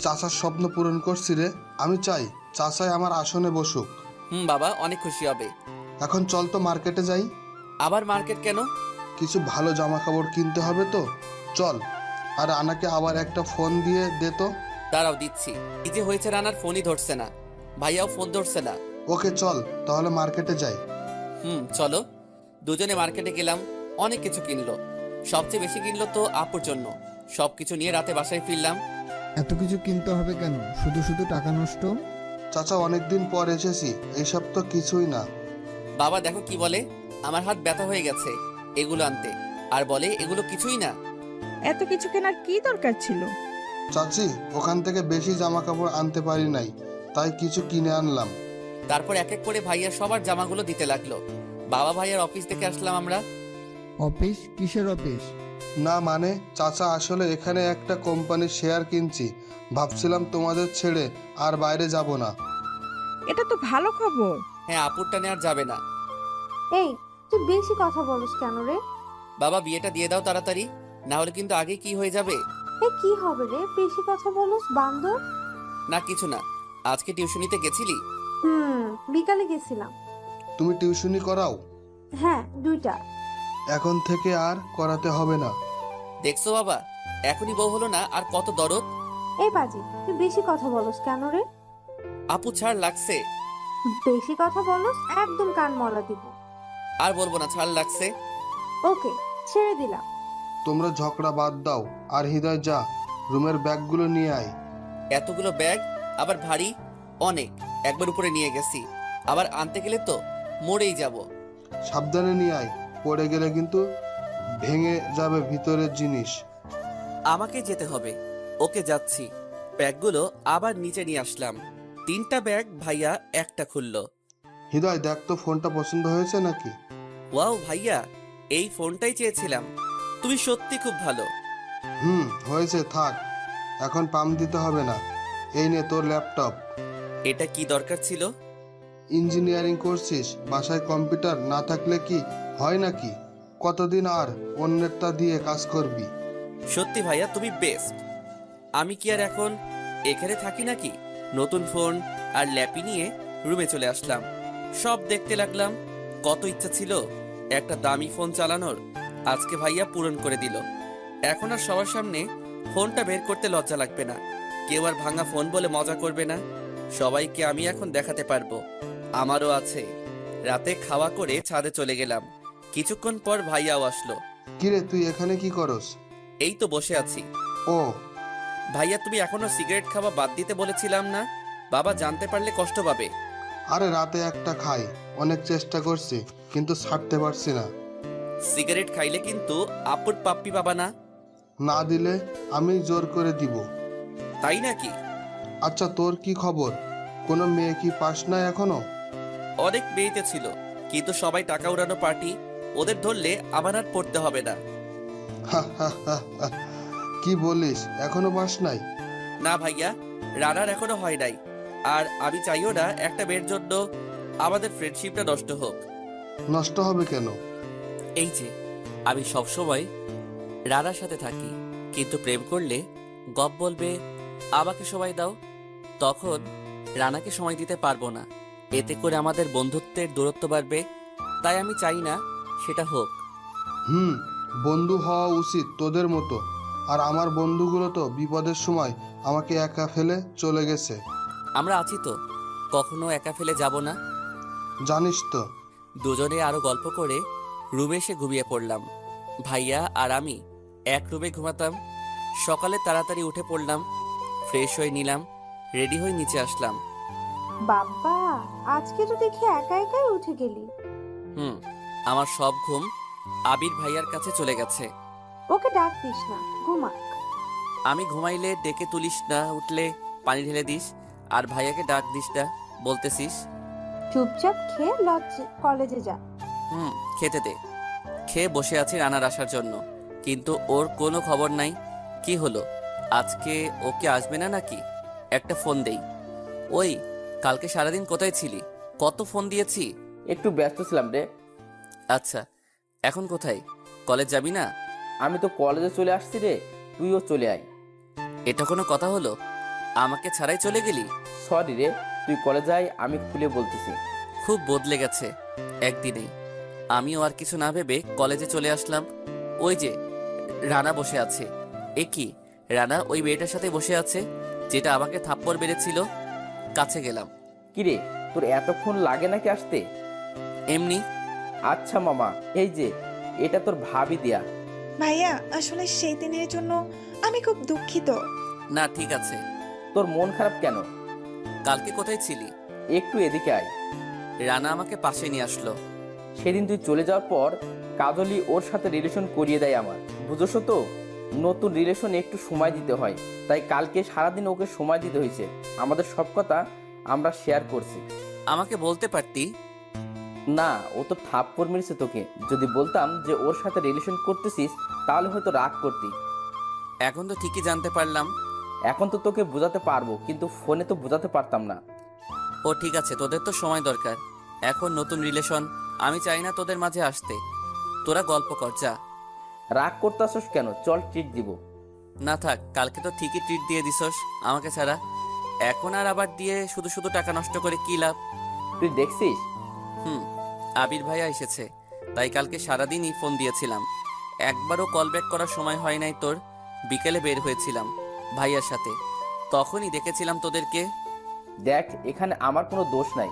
চাচার স্বপ্ন পূরণ করছি রে। আমি চাই চাচাই আমার আসনে বসুক। বাবা অনেক খুশি হবে। এখন চল তো মার্কেটে যাই। আবার মার্কেট কেন? কিছু ভালো জামা কাপড় কিনতে হবে তো, চল। আর আনাকে আবার একটা ফোন দিয়ে দে তো। দাঁড়াও দিচ্ছি। কি যে হয়েছে, রানার ফোনই ধরছে না, ভাইয়াও ফোন ধরছে না। ওকে চল তাহলে মার্কেটে যাই। চলো। দুজনে মার্কেটে গেলাম, অনেক কিছু কিনলো। সবচেয়ে বেশি কিনলো তো আপুর জন্য। সবকিছু নিয়ে রাতে বাসায় ফিরলাম। এত কিছু কিনতে হবে কেন? শুধু শুধু টাকা নষ্ট। চাচা অনেকদিন পর এসেছি, এইসব তো কিছুই না। বাবা দেখো কি বলে, আমার হাত ব্যথা হয়ে গেছে এগুলো আনতে, আর বলে এগুলো কিছুই না। এত কিছু কেনার কি দরকার ছিল? চাচি, ওখান থেকে বেশি জামা কাপড় আনতে পারি নাই, তাই কিছু কিনে আনলাম। তারপর এক এক করে ভাইয়ার সবার জামাগুলো দিতে লাগলো। বাবা ভাইয়ার অফিস থেকে আসলাম আমরা। অফিস? কিসের অফিস? না মানে চাচা, আসলে এখানে একটা কোম্পানির শেয়ার কিনছি, ভাবছিলাম তোমাদের ছেড়ে আর বাইরে যাব না। এটা তো ভালো খবর। হ্যাঁ, আপুরটা নেওয়ার যাবে না। এই, তুই বেশি কথা বলিস কেন রে? বাবা বিয়েটা দিয়ে দাও তাড়াতাড়ি, না হলে কিন্তু আগে কি হয়ে যাবে। কি হবে রে, বেশি কথা বলিস বান্দর? না কিছু না। আজকে টিউশনিতে গেছিলি? বিকালে গেছিলাম। তুমি টিউশনি করাও? হ্যাঁ, 2টা। এখন থেকে আর করাতে হবে না। দেখছো বাবা, এখনই বউ হলো না আর কত দরদ। এই বাজি, তুই বেশি কথা বলিস কেন রে? আপু ছাড় লাগছে। বেশি কথা বলিস একদম কান মলা দিব। আর বলবো না, ছাড় লাগছে। ওকে, ছেড়ে দিলাম। তোমরা ঝগড়া বাদ দাও, আর হৃদয় যা, রুমের ব্যাগগুলো নিয়ে আয়। এতগুলো ব্যাগ, আবার ভারী অনেক। একবার উপরে নিয়ে গেছি, আবার আনতে গেলে তো মরেই যাব। সাবধানে নিয়ে আয়, পড়ে গেলে কিন্তু ভেঙে যাবে ভিতরের জিনিস। আমাকে যেতে হবে। ওকে যাচ্ছি। ব্যাগগুলো আবার নিচে নিয়ে আসলাম। 3টা ব্যাগ, ভাইয়া একটা খুললো। হৃদয় দেখ তো, ফোনটা পছন্দ হয়েছে নাকি? ওয়াও ভাইয়া, এই ফোনটাই চেয়েছিলাম। তুমি সত্যি খুব ভালো। হয়েছে, থাক, এখন পাম দিতে হবে না। এই নে তোর ল্যাপটপ। এটা কি দরকার ছিল? ইঞ্জিনিয়ারিং করছিস, বাসায় কম্পিউটার না থাকলে কি হয় নাকি? কতদিন আর অন্যেরটা দিয়ে কাজ করবি? সত্যি ভাইয়া তুমি বেস্ট। আমি কি আর এখন এখানে থাকি নাকি? নতুন ফোন আর ল্যাপি নিয়ে রুমে চলে আসলাম। সব দেখতে লাগলাম। কত ইচ্ছা ছিল একটা দামি ফোন চালানোর, আজকে ভাইয়া পূরণ করে দিল। এখন আর সবার সামনে ফোনটা বের করতে লজ্জা লাগবে না। কেউ আর ভাঙা ফোন বলে মজা করবে না। সবাইকে আমি এখন দেখাতে পারবো আমারও আছে। রাতে খাওয়া করে ছাদে চলে গেলাম। কিছুক্ষণ পর ভাইয়াও আসলো। কিরে, তুই এখানে কি করস? এই তো বসে আছি। ও ভাইয়া তুমি এখনো সিগারেট খাওয়া বাদ দিতে বলেছিলাম না? বাবা জানতে পারলে কষ্ট পাবে। আরে রাতে একটা খাই, অনেক চেষ্টা করছি কিন্তু ছাড়তে পারছি না। সিগারেট খাইলে কিন্তু আপুর পাপ্পি পাবা না। না দিলে আমি জোর করে দিব। তাই নাকি? আচ্ছা, তোর কি খবর? কোনো মেয়ে কি পাস না এখনো? অনেক মেয়েতে ছিল, কিন্তু সবাই টাকা উড়ানো পার্টি। ওদের ধরলে আমার আর পড়তে হবে না। কি বলিস, এখনো পাস নাই? না ভাইয়া, রানার এখনো হয় নাই। আর আমি চাইও না একটা মেয়ের জন্য আমাদের ফ্রেন্ডশিপটা নষ্ট হোক। নষ্ট হবে কেন? এই যে আমি সবসময় রানার সাথে থাকি, কিন্তু প্রেম করলে গপ বলবে আমাকে সময় দাও, তখন রানাকে সময় দিতে পারবো না। এতে করে আমাদের বন্ধুত্বের দূরত্ব বাড়বে, তাই আমি চাই না সেটা হোক। বন্ধু হওয়া উচিত তোদের মতো। আর আমার বন্ধুগুলো তো বিপদের সময় আমাকে একা ফেলে চলে গেছে। আমরা আছি তো, কখনো একা ফেলে যাব না। জানিস তো। দুজনে আরো গল্প করে রুমে এসে ঘুমিয়ে পড়লাম। ভাইয়া আর আমি এক রুমে ঘুমাতাম। সকালে তাড়াতাড়ি উঠে পড়লাম, ফ্রেশ হয়ে নিলাম, রেডি হয়ে নিচে আসলাম। বাবা, আজকে তো দেখি একা একাই উঠে গেলি। আমার সব ঘুম আবির ভাইয়ার কাছে চলে গেছে। ওকে ডাক দিস না, ঘুমাক। আমি ঘুমাইলে ডেকে তুলিস না, উঠলে পানি ঢেলে দিস, আর ভাইয়াকে ডাক দিস না বলতেছিস। চুপচাপ খেয়ে কলেজে যা। খেতে দে। খেয়ে বসে আছি রানার আসার জন্য, কিন্তু ওর কোনো খবর নাই। কি হলো, আজকে ওকে আসবে না নাকি? একটা ফোন দেই। ওই, কালকে সারাদিন কোথায় ছিলি? কত ফোন দিয়েছি। একটু ব্যস্ত ছিলাম রে। আচ্ছা, এখন কোথায়? কলেজ যাবি না? আমি তো কলেজে চলে আসছি রে, তুইও চলে আয়। এটা কোনো কথা হলো? আমাকে ছাড়াই চলে গেলি? সরি রে, তুই কলেজে আয়, আমি খুলে বলতেছি। খুব বদলে গেছে একদিনেই। আমিও আর কিছু না ভেবে কলেজে চলে আসলাম। ওই যে রানা বসে আছে। এ কি, রানা ওই মেয়েটার সাথে বসে আছে যেটা আমাকে থাপ্পড় মেরেছিল। কাছে গেলাম। কিরে, তোর এতক্ষণ লাগে নাকি আসতে? এমনি। আচ্ছা মামা, এই যে এটা তোর ভাবি দিয়া। ভাইয়া, আসলে সেই দিনের জন্য আমি খুব দুঃখিত। না, ঠিক আছে। তোর মন খারাপ কেন? কালকে কোথায় ছিলি? একটু এদিকে আয়। রানা আমাকে পাশে নিয়ে আসলো। সেদিন তুই চলে যাওয়ার পর কাজলি ওর সাথে রিলেশন করিয়ে দেয় আমার, বুঝছো তো? নতুন রিলেশন একটু সময় দিতে হয়, তাই কালকে সারাদিন ওকে সময় দিতে হয়েছে। আমাদের সব কথা আমরা শেয়ার করছি। আমাকে বলতে পারতি। না, ও তো থাপ্পড় মেরেছে তোকে। যদি বলতাম যে ওর সাথে রিলেশন করতেছিস, তাহলে হয়তো রাগ করতি। এখন তো ঠিকই জানতে পারলাম। এখন তো তোকে বোঝাতে পারবো, কিন্তু ফোনে তো বোঝাতে পারতাম না। ও ঠিক আছে, তোদের তো সময় দরকার। এখন নতুন রিলেশন, আমি চাই না তোদের মাঝে আসতে। তোরা গল্প কর, যা। রাগ করতে আসস কেন? চল, ট্রিট দিব। না থাক, কালকে তো ঠিকই ট্রিট দিয়ে দিছস আমাকে ছাড়া। এখন আর আবার দিয়ে শুধু শুধু টাকা নষ্ট করে কি লাভ? তুই দেখছিস? আবির ভাইয়া এসেছে, তাই কালকে সারাদিনই ফোন দিয়েছিলাম। একবারও কল ব্যাক করার সময় হয় নাই তোর। বিকেলে বের হয়েছিলাম ভাইয়ার সাথে, তখনই দেখেছিলাম তোদেরকে। দেখ, এখানে আমার কোনো দোষ নাই।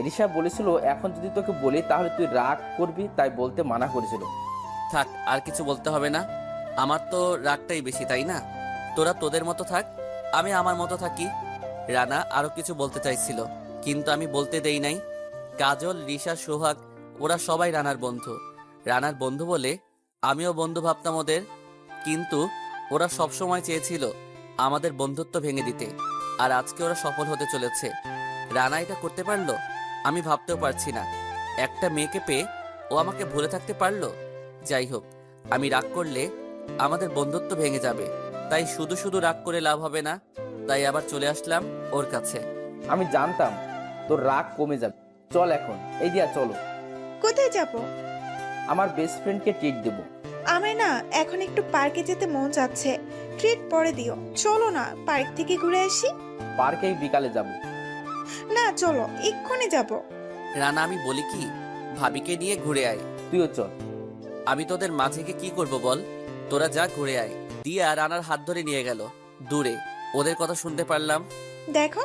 রিশা বলেছিল এখন যদি তোকে বলি তাহলে তুই রাগ করবি, তাই বলতে মানা করেছিল। থাক, আর কিছু বলতে হবে না। আমার তো রাগটাই বেশি, তাই না? তোরা তোদের মতো থাক, আমি আমার মতো থাকি। রানা আরো কিছু বলতে চাইছিল, কিন্তু আমি বলতে দেই নাই। কাজল, রিশা, সোহাগ ওরা সবাই রানার বন্ধু। রানার বন্ধু বলে আমিও বন্ধু ভাবতাম ওদের, কিন্তু ওরা সবসময় চেয়েছিল আমাদের বন্ধুত্ব ভেঙে দিতে। আর আজকে ওরা সফল হতে চলেছে। রানা এটা করতে পারলো, আমি ভাবতেও পারছি না। একটা মেয়েকে পেয়ে ও আমাকে ভুলে থাকতে পারলো। যাই হোক, আমি রাগ করলে আমাদের বন্ধুত্ব ভেঙে যাবে, তাই শুধু শুধু রাগ করে লাভ হবে না। তাই আবার চলে আসলাম ওর কাছে। আমি জানতাম তোর রাগ কমে যাবে। চল এখন, এই দিয়া চলো। কোথায় যাব? আমার বেস্ট ফ্রেন্ডকে ট্রিট দেবো। আমার না এখন একটু পার্কে যেতে মন যাচ্ছে। ট্রিট পরে দিও। চলো না, পার্ক থেকে ঘুরে আসি। পার্কেই বিকালে যাব। না, চলো, এক্ষুনি যাব। রানা, আমি বলি কি, ভাবিকে নিয়ে ঘুরে আয়। তুইও চল। আমি তোদের মাঝে গিয়ে কি করবো বল? তোরা যা, ঘুরে আয়। দিয়া রানার হাত ধরে নিয়ে গেল দূরে। ওদের কথা শুনতে পারলাম। দেখো,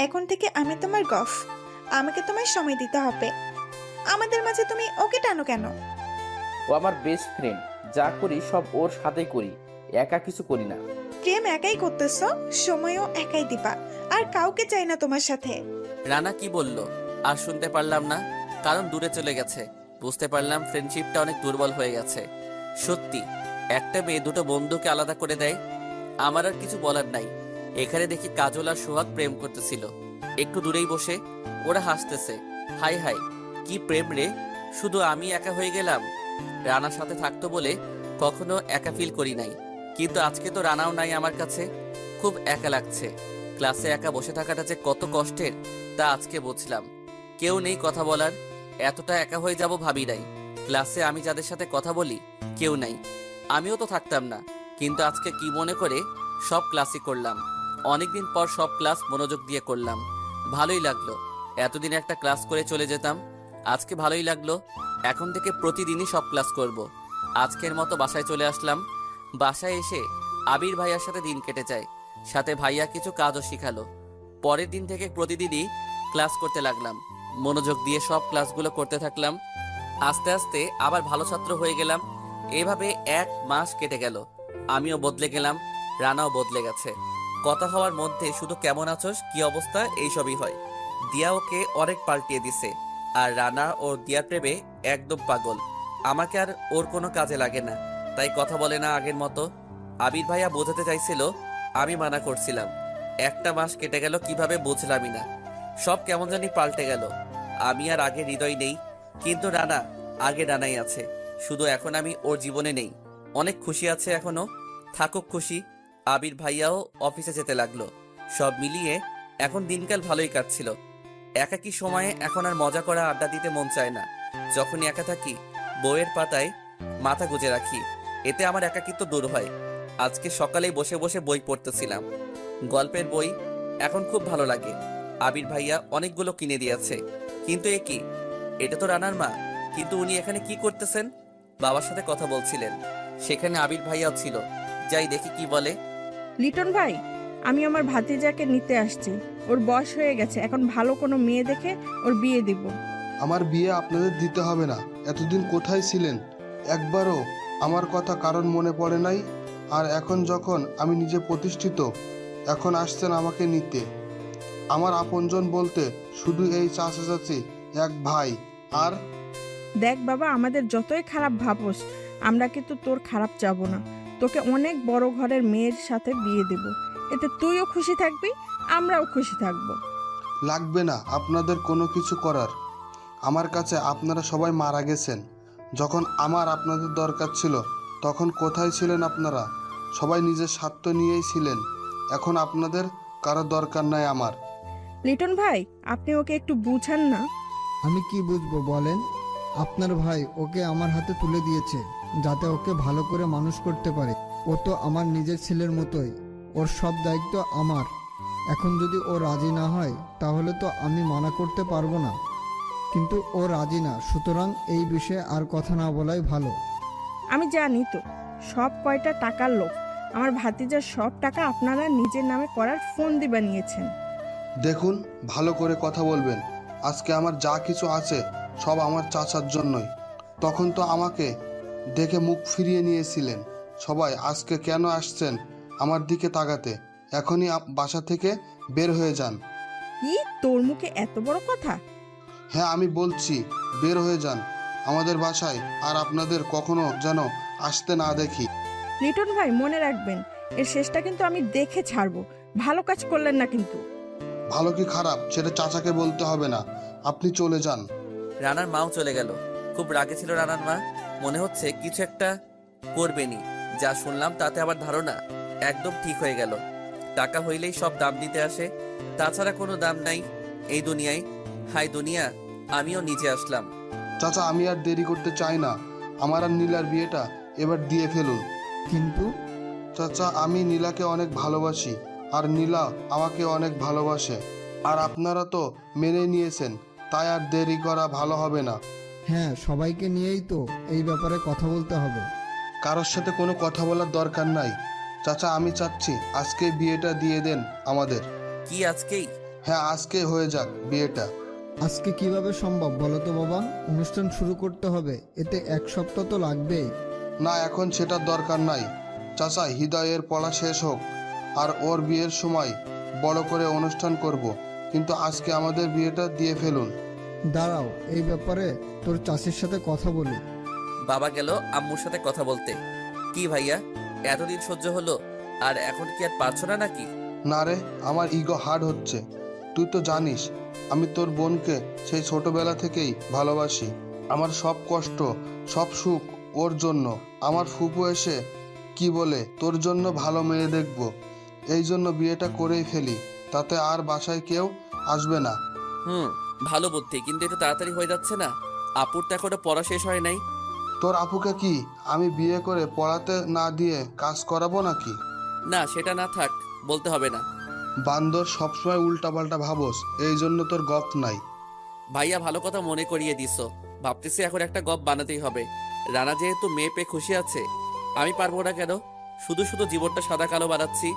এখন থেকে আমি তোমার গফ। আমাকে তোমার সময় দিতে হবে। আমাদের মাঝে তুমি ওকে টানো কেন? ও আমার বেস্ট ফ্রেন্ড, যা করি সব ওর সাথেই করি, একা কিছু করি না। প্রেম একাই করতেছো, সময়ও একাই দিবা, আর কাউকে চাই না তোমার সাথে। রানা কি বলল আর শুনতে পারলাম না, কারণ দূরে চলে গেছে। বুঝতে পারলাম ফ্রেন্ডশিপটা অনেক দুর্বল হয়ে গেছে। সত্যি, একটা মেয়ে দুটো বন্ধুকে আলাদা করে দেয়। আমার আর কিছু বলার নাই। এখানে দেখি কাজল আর সোহাগ প্রেম করতেছিল, একটু দূরেই বসে। ওরা হাসতেছে। হাই হাই, কি প্রেম রে! শুধু আমি একা হয়ে গেলাম। রানার সাথে থাকতো বলে কখনো একা ফিল করি নাই, কিন্তু আজকে তো রানাও নাই আমার কাছে। খুব একা লাগছে। ক্লাসে একা বসে থাকাটা যে কত কষ্টের তা আজকে বুঝলাম। কেউ নেই কথা বলার। এতটা একা হয়ে যাব ভাবি নাই। ক্লাসে আমি যাদের সাথে কথা বলি কেউ নাই। আমিও তো থাকতাম না, কিন্তু আজকে কি মনে করে সব ক্লাসই করলাম। অনেকদিন পর সব ক্লাস মনোযোগ দিয়ে করলাম, ভালোই লাগলো। এতদিন একটা ক্লাস করে চলে যেতাম, আজকে ভালোই লাগলো। এখন থেকে প্রতিদিনই সব ক্লাস করব। আজকের মতো বাসায় চলে আসলাম। বাসায় এসে আবির ভাইয়ার সাথে দিন কেটে যায়, সাথে ভাইয়া কিছু কাজও শিখালো। পরের দিন থেকে প্রতিদিনই ক্লাস করতে লাগলাম, মনোযোগ দিয়ে সব ক্লাসগুলো করতে থাকলাম। আস্তে আস্তে আবার ভালো ছাত্র হয়ে গেলাম। এভাবে 1 মাস কেটে গেল। আমিও বদলে গেলাম, রানাও বদলে গেছে। কথা হওয়ার মধ্যে শুধু কেমন আছোস, কি অবস্থা, এইসবই হয়। দিয়া ওকে অনেক পাল্টিয়ে দিছে, আর রানা ও দিয়ার প্রেমে একদম পাগল। আমাকে আর ওর কোনো কাজে লাগে না, তাই কথা বলে না আগের মতো। আবির ভাইয়া বোঝাতে চাইছিল, আমি মানা করছিলাম। 1টা মাস কেটে গেল, কিভাবে বুঝলামই না। সব কেমন জানি পাল্টে গেল। আমি আর আগে হৃদয় নেই, কিন্তু রানা আগে রানাই আছে। শুধু এখন আমি ওর জীবনে নেই। অনেক খুশি আছে এখনো, থাকুক খুশি। আবির ভাইয়াও অফিসে যেতে লাগলো। সব মিলিয়ে এখন দিনকাল ভালোই কাটছিল। একাকী সময়ে এখন আর মজা করা, আড্ডা দিতে মন চায় না। যখনই একা থাকি বইয়ের পাতায় মাথা গুজে রাখি, এতে আমার একাকিত্ব দূর হয়। আজকে সকালেই বসে বসে বই পড়তেছিলাম, গল্পের বই। এখন খুব ভালো লাগে। আবির ভাইয়া অনেকগুলো কিনে দিয়েছে। কিন্তু এ কি, এটা তো রানার মা, কিন্তু উনি এখানে কি করতেছেন? বাবার সাথে কথা বলছিলেন, সেখানে আবির ভাইয়াও ছিল। যাই দেখি কি বলে। লিটন ভাই, আমি আমার ভাতিজাকে নিতে আসছি। ওর বয়স হয়ে গেছে, এখন ভালো কোনো মেয়ে দেখে ওর বিয়ে দিব। আমার বিয়ে আপনাদের দিতে হবে না। এতদিন কোথায় ছিলেন? একবারও আমার কথা কারণ মনে পড়ে নাই। আর এখন যখন আমি নিজে প্রতিষ্ঠিত, এখন আসছেন আমাকে নিতে। আমার আপনজন বলতে শুধু এই চাচা চাচি, এক ভাই। আর দেখ বাবা, আমাদের যতই খারাপ ভাবোস, আমরা কিন্তু তোর খারাপ যাব না। তোকে অনেক বড় ঘরের মেয়ের সাথে বিয়ে দেব। এতে তুইও খুশি থাকবি, আমরাও খুশি থাকব। লাগবে না আপনাদের কোনো কিছু করার। আমার কাছে আপনারা সবাই মারা গেছেন। যখন আমার আপনাদের দরকার ছিল, তখন কোথায় ছিলেন আপনারা? সবাই নিজের স্বার্থ নিয়েই ছিলেন। এখন আপনাদের কারো দরকার নাই আমার। লিটন ভাই, আপনি ওকে একটু বুঝান না। আমি কি বুঝবো বলেন? আপনার ভাই ওকে আমার হাতে তুলে দিয়েছে, যাতে ওকে ভালো করে মানুষ করতে পারে। ও তো আমার নিজের ছেলের মতোই, ওর সব দায়িত্ব আমার। এখন যদি ও রাজি না হয়, তাহলে তো আমি মানা করতে পারবো না। কিন্তু ও রাজি না, সুতরাং এই বিষয়ে আর কথা না বলাই ভালো। আমি জানি তো সব কয়টা টাকার লোক। আমার ভাতিজার সব টাকা আপনারা নিজের নামে করার ফোন দিবা নিয়েছেন। দেখুন, ভালো করে কথা বলবেন। আজকে আমার যা কিছু আছে সব আমার চাচার জন্যই। তখন তো আমাকে দেখে মুখ ফিরিয়ে নিয়েছিলেন সবাই। আজকে কেন আসছেন আমার দিকে তাকাতে? এখনই বাসা থেকে বের হয়ে যান। কি, তোর মুখে এত বড় কথা? হ্যাঁ, আমি বলছি বের হয়ে যান আমাদের বাসায়। আর আপনাদের কখনো যেন আসতে না দেখি। লিটন ভাই, মনে রাখবেন, এর শেষটা কিন্তু আমি দেখে ছাড়বো। ভালো কাজ করলেন না কিন্তু। ভালো কি খারাপ সেটা চাচাকে বলতে হবে না, আপনি চলে যান। রানার মাও চলে গেল। খুব রাগে ছিল রানার মা, মনে হচ্ছে কিছু একটা করবেনি। যা শুনলাম তাতে আবার ধারণা একদম ঠিক হয়ে গেল। টাকা হইলেই সব দাম দিতে আসে, তাছাড়া কোনো দাম নাই এই দুনিয়ায়। হাই দুনিয়া, আমিও নিচে আসলাম। চাচা, আমি আর দেরি করতে চাই না। আমার আর নীলার বিয়েটা এবার দিয়ে ফেলুন। কিন্তু চাচা, আমি নীলাকে অনেক ভালোবাসি, আর নীলা আমাকে অনেক ভালোবাসে। আর আপনারা তো মেনে নিয়েছেন, তাই আর দেরি করা ভালো হবে না। হ্যাঁ, সবাইকে নিয়েই তো এই ব্যাপারে কথা বলতে হবে। কারোর সাথে কোনো কথা বলার দরকার নাই। চাচা, আমি চাচ্ছি আজকে বিয়েটা দিয়ে দেন আমাদের। কি আজকেই? হ্যাঁ, আজকে হয়ে যাক বিয়েটা। আজকে কিভাবে সম্ভব বলো তো বাবা? অনুষ্ঠান শুরু করতে হবে, এতে 1 সপ্তাহ তো লাগবেই। না, এখন সেটার দরকার নাই। চাচা, হৃদয়ের পড়া শেষ হোক, আর ওর বিয়ের সময় বড় করে অনুষ্ঠান করব। কিন্তু আজকে আমাদের বিয়েটা দিয়ে ফেলুন। দাঁড়াও, এই ব্যাপারে তোর চাষির সাথে কথা বলি। বাবা গেল আম্মুর সাথে কথা বলতে। কি ভাইয়া, এতদিন সহ্য হলো, আর এখন কি আর পারছো না নাকি? না রে, আমার ইগো হার্ড হচ্ছে। তুই তো জানিস আমি তোর বোনকে সেই ছোটবেলা থেকেই ভালোবাসি। আমার সব কষ্ট, সব সুখ ওর জন্য। আমার ফুপু এসে কি বলে, তোর জন্য ভালো মেয়ে দেখব, এই জন্য বিয়েটা করেই ফেলি। তাতে আর বাসায় কেউ আসবে না। ভালো বুদ্ধি, কিন্তু একটু তাড়াতাড়ি হয়ে যাচ্ছে না? আপুর তো এখনো পড়া শেষ হয় নাই। তোর আপুকে কি আমি বিয়ে করে পড়াতে না দিয়ে কাজ করাবো নাকি? না, সেটা না থাক, বলতে হবে না। বান্দর সবসময় উল্টাপাল্টা ভাবস, এই জন্য তোর গপ নাই। ভাইয়া ভালো কথা মনে করিয়ে দিছো। ভাবতেছি এখন একটা গপ বানাতেই হবে। রানা যেহেতু মেয়ে পেয়ে খুশি আছে, আমি পারবো না কেন? শুধু শুধু জীবনটা সাদা কালো বানাচ্ছি।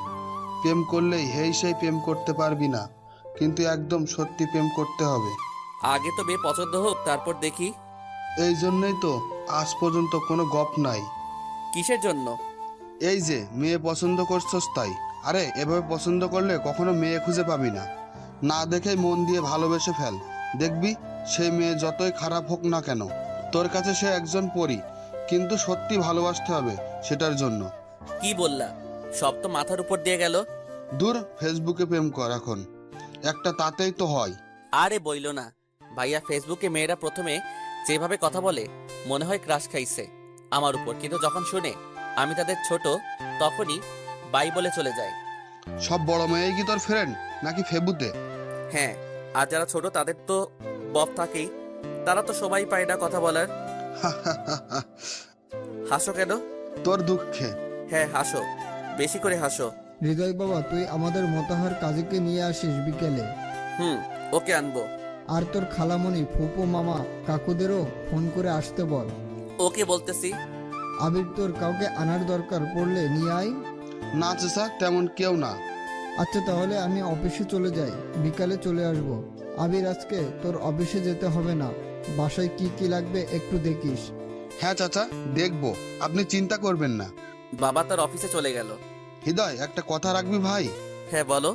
প্রেম করলেই হেই সেই প্রেম করতে পারবি না, কিন্তু একদম সত্যি প্রেম করতে হবে। আগে তো মেয়ে পছন্দ হোক, তারপর দেখি। এই জন্যই তো আজ পর্যন্ত কোনো গপ নাই। কিসের জন্য? এই যে মেয়ে পছন্দ করছস তাই। আরে এভাবে পছন্দ করলে কখনো মেয়ে খুঁজে পাবি না। না দেখেই মন দিয়ে ভালোবেসে ফেল, দেখবি সেই মেয়ে যতই খারাপ হোক না কেন, তোর কাছে সে একজন পরী। কিন্তু সত্যি ভালোবাসতে হবে সেটার জন্য। কি বললা? সব তো মাথার উপর দিয়ে গেল। দূর, ফেসবুকে প্রেম কর এখন, একটা তাতেই তো হয়। আরে বইলো না ভাইয়া, ফেসবুকে মেয়েরা প্রথমে যেভাবে কথা বলে মনে হয় ক্রাশ খাইছে আমার উপর, কিন্তু যখন শুনে আমি তাদের ছোট, তখনই বাই বলে চলে যায়। সব বড় মেয়েই কি তোর ফ্রেন্ড নাকি ফেবুতে? হ্যাঁ, আর যারা ছোট তাদের তো বফ থাকেই, তারা তো সবাই পায় না কথা বলার। হাসো কেন? তোর দুঃখে। হ্যাঁ হাসো, বেশি করে হাসো। হৃদয় বাবা, তুই আমাদের মতাহার কাজীকে নিয়ে আসিস বিকেলে। ওকে আনবো। আর তোর খালামণি, ফুপু, মামা, কাকুদেরও ফোন করে আসতে বল। ওকে বলতেছি। আবির, তোর কাউকে আনার দরকার পড়লে নিয়ে আয়। না চাচা, তেমন কেউ না। আচ্ছা, তাহলে আমি অফিসে চলে যাই, বিকালে চলে আসব। আবির, আজকে তোর অফিসে যেতে হবে না, বাসায় কি কি লাগবে একটু দেখিস। হ্যাঁ চাচা, দেখবো, আপনি চিন্তা করবেন না। বাবা তার অফিসে চলে গেল। হৃদয়, একটা কথা রাখবি ভাই? হ্যাঁ বলো।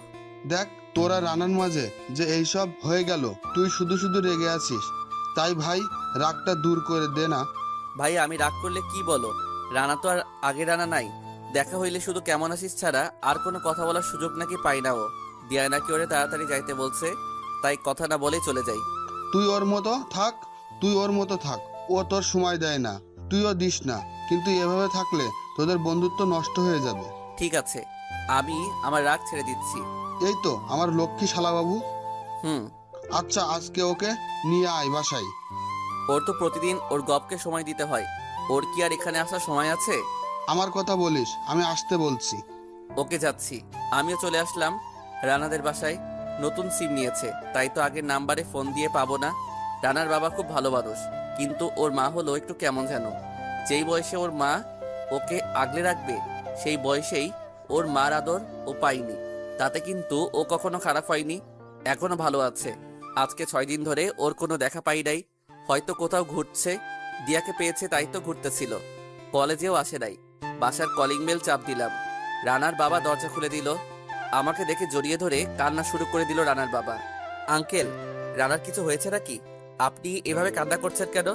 দেখ, তোরা রানার মাঝে যে এইসব হয়ে গেল, তুই শুধু শুধু রেগে আছিস, তাই ভাই রাগটা দূর করে দে না। ভাই আমি রাগ করলে কি বলো? রানা তো আর আগে রানা নাই। দেখা হইলে শুধু কেমন আছিস ছাড়া আর কোনো কথা বলার সুযোগ নাকি পাই না ও। দিয়া নাকি ওরে তাড়াতাড়ি যাইতে বলছে, তাই কথা না বলেই চলে যাই। তুই ওর মতো থাক, তুই ওর মতো থাক, ও তোর সময় দেয় না, তুইও দিস না, কিন্তু এভাবে থাকলে তোদের বন্ধুত্ব নষ্ট হয়ে যাবে। ঠিক আছে, আমি আমার রাগ ছেড়ে দিচ্ছি। এই তো আমার লক্ষ্মী শালাবাবু। হুম। আচ্ছা, আজকে ওকে নিয়ে আয় বাসায়। ওর তো প্রতিদিন ওর গপকে সময় দিতে হয়, ওর কি আর এখানে আসার সময় আছে? আমার কথা বলিস, আমি আসতে বলছি। ওকে যাচ্ছি। আমিও চলে আসলাম রানাদের বাসায়। নতুন সিম নিয়েছে, তাই তো আগের নাম্বারে ফোন দিয়ে পাবো না। রানার বাবা খুব ভালো মানুষ, কিন্তু ওর মা হলো একটু কেমন যেন। যেই বয়সে ওর মা ওকে আগলে রাখবে, সেই বয়সেই ওর মার আদর ও পায়নি। তাতে কিন্তু ও কখনো খারাপ হয়নি, এখনো ভালো আছে। আজকে 6 দিন ধরে ওর কোনো দেখা পাই নাই, হয়তো কোথাও ঘুরছে। দিয়াকে পেয়েছে তাই তো ঘুরতেছিল, কলেজেও আসে নাই। বাসার কলিং বেল চাপ দিলাম, রানার বাবা দরজা খুলে দিল। আমাকে দেখে জড়িয়ে ধরে কান্না শুরু করে দিল রানার বাবা। আঙ্কেল, রানার কিছু হয়েছে নাকি? আপনি এভাবে কান্না করছেন কেন?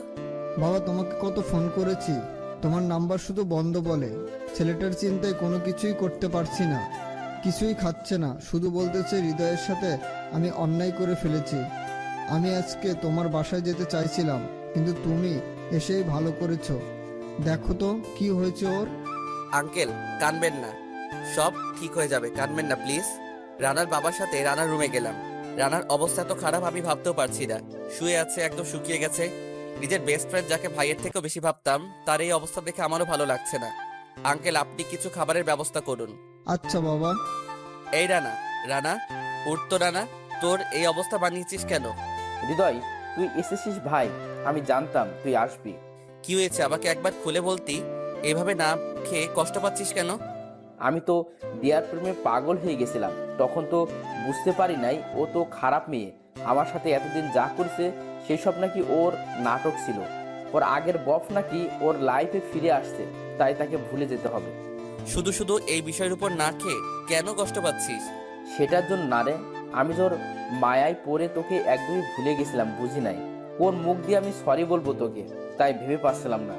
বাবা, তোমাকে কত ফোন করেছি, তোমার নাম্বার শুধু বন্ধ বলে। ছেলেটার চিন্তায় কোনো কিছুই করতে পারছি না, কিছুই খাচ্ছে না, শুধু বলতেছে হৃদয়ের সাথে আমি অন্যায় করে ফেলেছি। আমি আজকে তোমার বাসায় যেতে চাইছিলাম, কিন্তু তুমি এসেই ভালো করেছো। দেখো তো কি হয়েছে ওর। আঙ্কেল কানবেন না, সব ঠিক হয়ে যাবে, কানবেন না প্লিজ। রানার বাবার সাথে রানার রুমে গেলাম। রানার অবস্থা তো খারাপ আমি ভাবতেও পারছি না, শুয়ে আছে, একদম শুকিয়ে গেছে। নিজের বেস্ট ফ্রেন্ড যাকে ভাইয়ের থেকেও বেশি ভাবতাম, তার এই অবস্থা দেখে আমারও ভালো লাগছে না। আঙ্কেল আপনি কিছু খাবারের ব্যবস্থা করুন। আচ্ছা বাবা। এই রানা, রানা উঠতো। রানা, তোর এই অবস্থা বানিয়েছিস কেন? হৃদয়, তুই এসেছিস ভাই, আমি জানতাম তুই আসবি। কি হয়েছে আমাকে একবার খুলে বলতি? এভাবে না খেয়ে কষ্ট পাচ্ছিস কেন? আমি তো দিয়ার প্রেমে পাগল হয়ে গেছিলাম, তখন তো বুঝতে পারি নাই ও তো খারাপ মেয়ে। আমার সাথে এতদিন যা করছে সেই সব নাকি ওর নাটক ছিল। ওর আগের বফ নাকি ওর লাইফে ফিরে আসছে, তাই তাকে ভুলে যেতে হবে। শুধু শুধু এই বিষয়ের উপর না খেয়ে কেন কষ্ট পাচ্ছিস? সেটার জন্য না রে, আমি তোর মায়ায় পড়ে তোকে একদমই ভুলে গেছিলাম, বুঝি নাই কোন মুখ দিয়ে আমি সরি বলবো তোকে, তাই ভেবে পাচ্ছিলাম না।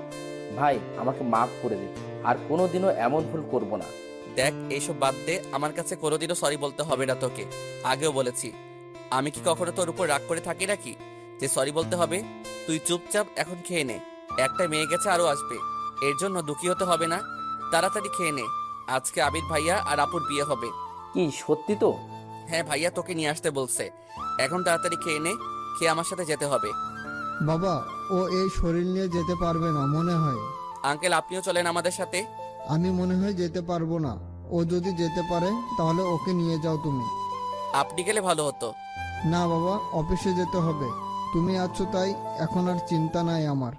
ভাই আমাকে মাফ করে দে, আর কোনোদিনও এমন ভুল করব না। দেখ, এইসব বাদ দে, আমার কাছে কোনোদিনও সরি বলতে হবে না তোকে, আগেও বলেছি। আমি কি কখনো তোর উপর রাগ করে থাকি নাকি যে সরি বলতে হবে? তুই চুপচাপ এখন খেয়ে নে, একটা মেয়ে গেছে আরো আসবে, এর জন্য দুঃখী হতে হবে না। তাড়াতাড়ি খেয়ে নে, আজকে আবির ভাইয়া আর আপুর বিয়ে হবে। কি সত্যি তো? হ্যাঁ ভাইয়া তোকে নিয়ে আসতে বলছে, এখন তাড়াতাড়ি খেয়ে নে, খেয়ে আমার সাথে যেতে হবে। বাবা, ও এই শরীর নিয়ে যেতে পারবে না মনে হয়। আঙ্কেল, আপনিও চলেন আমাদের সাথে। আমি মনে হয় যেতে পারবো না। ও যদি যেতে পারে তাহলে ওকে নিয়ে যাও তুমি। আপনি গেলে ভালো হতো। না বাবা, অফিসে যেতে হবে। তুমি আছো তাই এখন আর চিন্তা নাই আমার।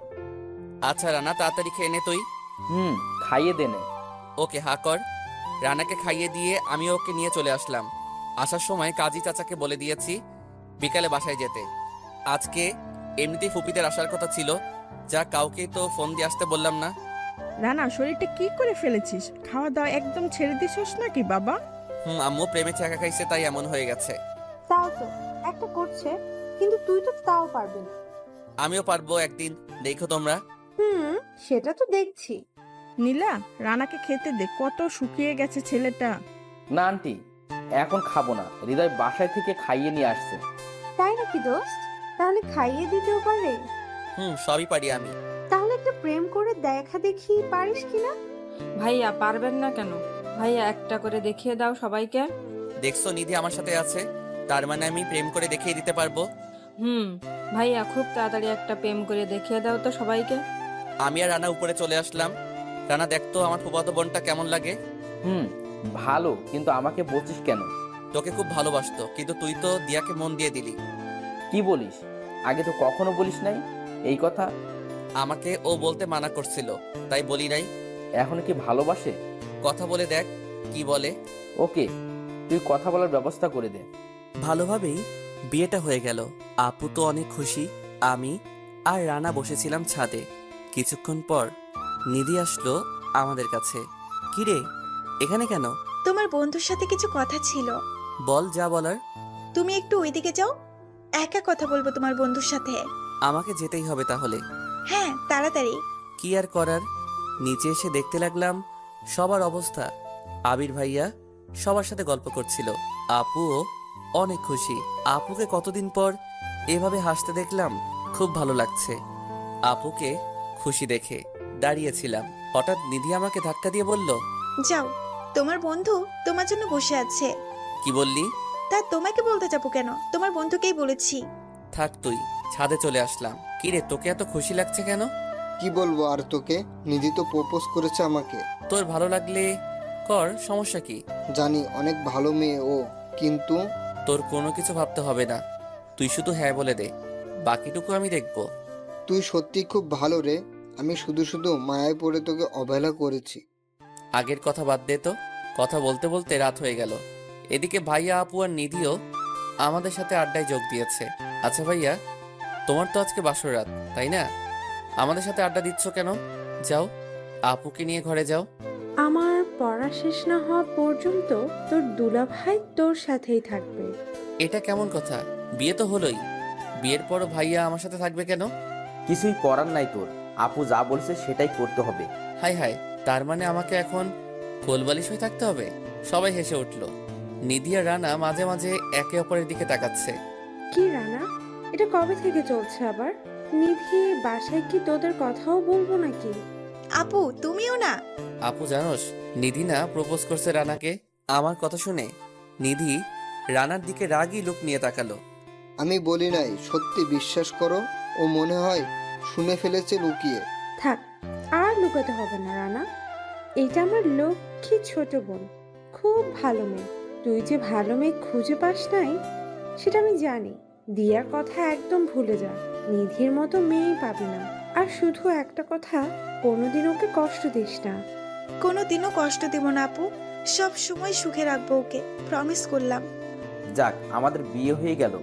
আচ্ছা রানা, তাড়াতাড়ি খেয়ে নে তুই। খাইয়ে দেনে। ওকে, হা কর। রানাকে খাইয়ে দিয়ে আমি ওকে নিয়ে চলে আসলাম। আসার সময় কাজী চাচাকে বলে দিয়েছি বিকালে বাসায় যেতে। আজকে এমনিতেই ফুপিদের আসার কথা ছিল, যা কাউকেই তো ফোন দিয়ে আসতে বললাম না। রানা, শরীরটা কি করে ফেলেছিস? খাওয়া দাওয়া একদম ছেড়ে দিছিস নাকি বাবা? আম্মু প্রেমে চাকা খাইছে, তাই এমন হয়ে গেছে। তাও তো একটা করছে, কিন্তু তুই তো তাও পারবি না। আমিও পারবো একদিন, দেখো তোমরা। সেটা তো দেখছি। নীলা, রানাকে খেতে দে, কত শুকিয়ে গেছে ছেলেটা। না আন্টি, এখন খাবো না। হৃদয় বাসায় থেকে খাইয়ে নিয়ে আসছে। তাই নাকি দোস্ত? তাহলে খাইয়ে দিতেও পারে? সবই পারি আমি। তাহলে একটা প্রেম করে দেখা দেখি পারিস কিনা। ভাইয়া পারবেন না কেন? ভাইয়া একটা করে দেখিয়ে দাও সবাইকে। দেখছো নিধি আমার সাথে আছে, তার মানে আমি প্রেম করে দেখিয়ে দিতে পারবো। ভাইয়া খুব তাড়াতাড়ি একটা প্রেম করে দেখিয়ে দাও তো সবাইকে। আমি আর রানা উপরে চলে আসলাম। রানা, দেখতো আমার ফুফাতো বোনটা কেমন লাগে। ভালো, কিন্তু আমাকে বলছিস কেন? তোকে খুব ভালোবাসতো, কিন্তু তুই তো দিয়াকে মন দিয়ে দিলি। কি বলিস? আগে তো কখনো বলিস নাই এই কথা। আমাকে ও বলতে মানা করছিল, তাই বলি নাই। এখন কি ভালোবাসে? কথা বলে দেখ কি বলে। ওকে, তুই কথা বলার ব্যবস্থা করে দে। ভালোভাবেই বিয়েটা হয়ে গেল। আপু তো অনেক খুশি। আমি আর রানা বসেছিলাম ছাদে। কিছুক্ষণ পর নিধি আসলো আমাদের কাছে। কিরে, এখানে কেন? তোমার বন্ধুর সাথে কিছু কথা ছিল। বল, যা বলার। তুমি একটু ওইদিকে যাও, একা কথা বলবো তোমার বন্ধুর সাথে। আমাকে যেতেই হবে তাহলে। হ্যাঁ, তাড়াতাড়ি। কি আর করার, নিচে এসে দেখতে লাগলাম সবার অবস্থা। আবির ভাইয়া সবার সাথে গল্প করছিল। আপুও অনেক খুশি। আপুকে কতদিন পর এভাবে হাসতে দেখলাম, খুব ভালো লাগছে। আপুকে খুশি দেখে দাঁড়িয়েছিলাম, হঠাৎ নিধি আমাকে ধাক্কা দিয়ে বলল, যাও, তোমার বন্ধু তোমার জন্য বসে আছে। কি বললি? তা তোমাকে বলতে যাবো কেন? তোমার বন্ধুকেই বলেছি। থাক তুই। ছাদে চলে আসলাম। কিরে, তোকে এত খুশি লাগছে কেন? কি বলবো আর তোকে, নিধি তো প্রপোজ করেছে আমাকে। তোর ভালো লাগলে কর, সমস্যা কি? জানি অনেক ভালো মেয়ে ও, কিন্তু তোর কোনো কিছু ভাবতে হবে না, তুই শুধু হ্যাঁ বলে দে, বাকিটুকু আমি দেখব। তুই সত্যি খুব ভালো রে। আমি শুধু শুধু মায়ায় পড়ে তোকে অবহেলা করেছি। আগের কথা বাদ দে তো। কথা বলতে বলতে রাত হয়ে গেল। এদিকে ভাইয়া, আপু আর নিধিও আমাদের সাথে আড্ডায় যোগ দিয়েছে। আচ্ছা ভাইয়া, তোমার তো আজকে বাসর রাত, তাই না? আমাদের সাথে আড্ডা দিচ্ছ কেন? যাও, আপুকে নিয়ে ঘরে যাও। আমার পড়া শেষ না হওয়া পর্যন্ত তোর দুলাভাই তোর সাথেই থাকবে। এটা কেমন কথা? বিয়ে তো হলোই, বিয়ের পরও ভাইয়া আমার সাথে থাকবে কেন? কিছুই করার নাই তোর। আপু যা বলছে সেটাই করতে হবে। হাই হাই, তার মানে আমাকে এখন কোলবালিশ হয়ে থাকতে হবে? সবাই হেসে উঠল। নিধি আর রানা মাঝে মাঝে একে অপরের দিকে তাকাচ্ছে। কি রানা, এটা কবে থেকে চলছে আবার? নিধি বাসায় কি তোদের কথাও বলবো নাকি? আপু, তুমিও না? আপু জানোস, নিধি না প্রপোজ করছে রানাকে। আমার কথা শুনে নিধি রানার দিকে রাগী লুক নিয়ে তাকালো। আমি বলি নাই, সত্যি বিশ্বাস করো, ও মনে হয় শুনে ফেলেছে লুকিয়ে। থাক, আর লুকাতে হবে না রানা। এটা আমার লক্ষ্মী ছোট বোন, খুব ভালো মেয়ে। তুই যে ভালো মেয়ে খুঁজে পাস নাই সেটা আমি জানি। দিয়ার কথা একদম ভুলে যা, নিধির মতো মেয়েই পাবি না। আর শুধু একটা কথা, কোনোদিন ওকে কষ্ট দিস না। কোনোদিনও কষ্ট দেব না আপু, সব সময় সুখে রাখবো ওকে, প্রমিস করলাম। যাক, আমাদের বিয়ে হয়ে গেল,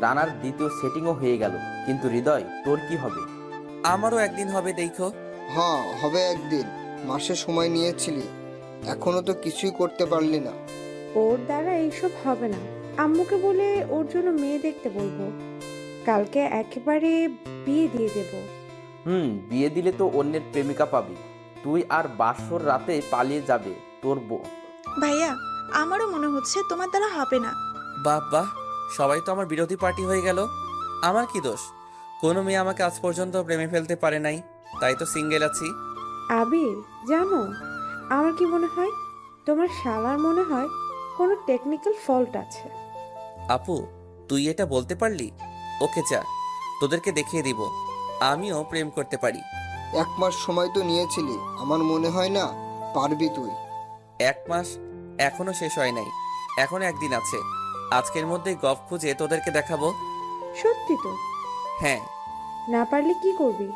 রানার দ্বিতীয় সেটিংও হয়ে গেল, কিন্তু হৃদয় তোর কি হবে? আমারও একদিন হবে, দেখো। হ্যাঁ, হবে একদিন। মাসে সময় নিয়েছিলি, এখনো তো কিছুই করতে পারলি না। ওর দ্বারা এইসব হবে না। আম্মুকে বলে ওর জন্য মেয়ে দেখতে বলবো। কালকে একেবারে বিয়ে দিয়ে দেব। বিয়ে দিলে তো অন্যের প্রেমিকা পাবি তুই, আর বাসর রাতে পালিয়ে যাবে তোর বউ। ভাইয়া, আমারও মনে হচ্ছে তোমার দ্বারা হবে না। বাহ বাহ, সবাই তো আমার বিরোধী পার্টি হয়ে গেল। আমার কি দোষ? কোনো মেয়ে আমাকে আজ পর্যন্ত প্রেমে ফেলতে পারে নাই, তাই তো সিঙ্গেল আছি। আবির, জানো আমার কি মনে হয়? তোমার শালার মনে হয় কোনো টেকনিক্যাল ফল্ট আছে। আপু, তুই এটা বলতে পারলি? ওকে যা, তোদেরকে দেখিয়ে দিব আমিও প্রেম করতে পারি। 1 মাস সময় তো নিয়েছিলি, আমার মনে হয় না পারবি তুই। 1 মাস এখনো শেষ হয় নাই, এখনো একদিন আছে। আজকের মধ্যেই গপ খুঁজে তোদেরকে দেখাবো। সত্যি তো? হ্যাঁ, না পারলে কি করবি?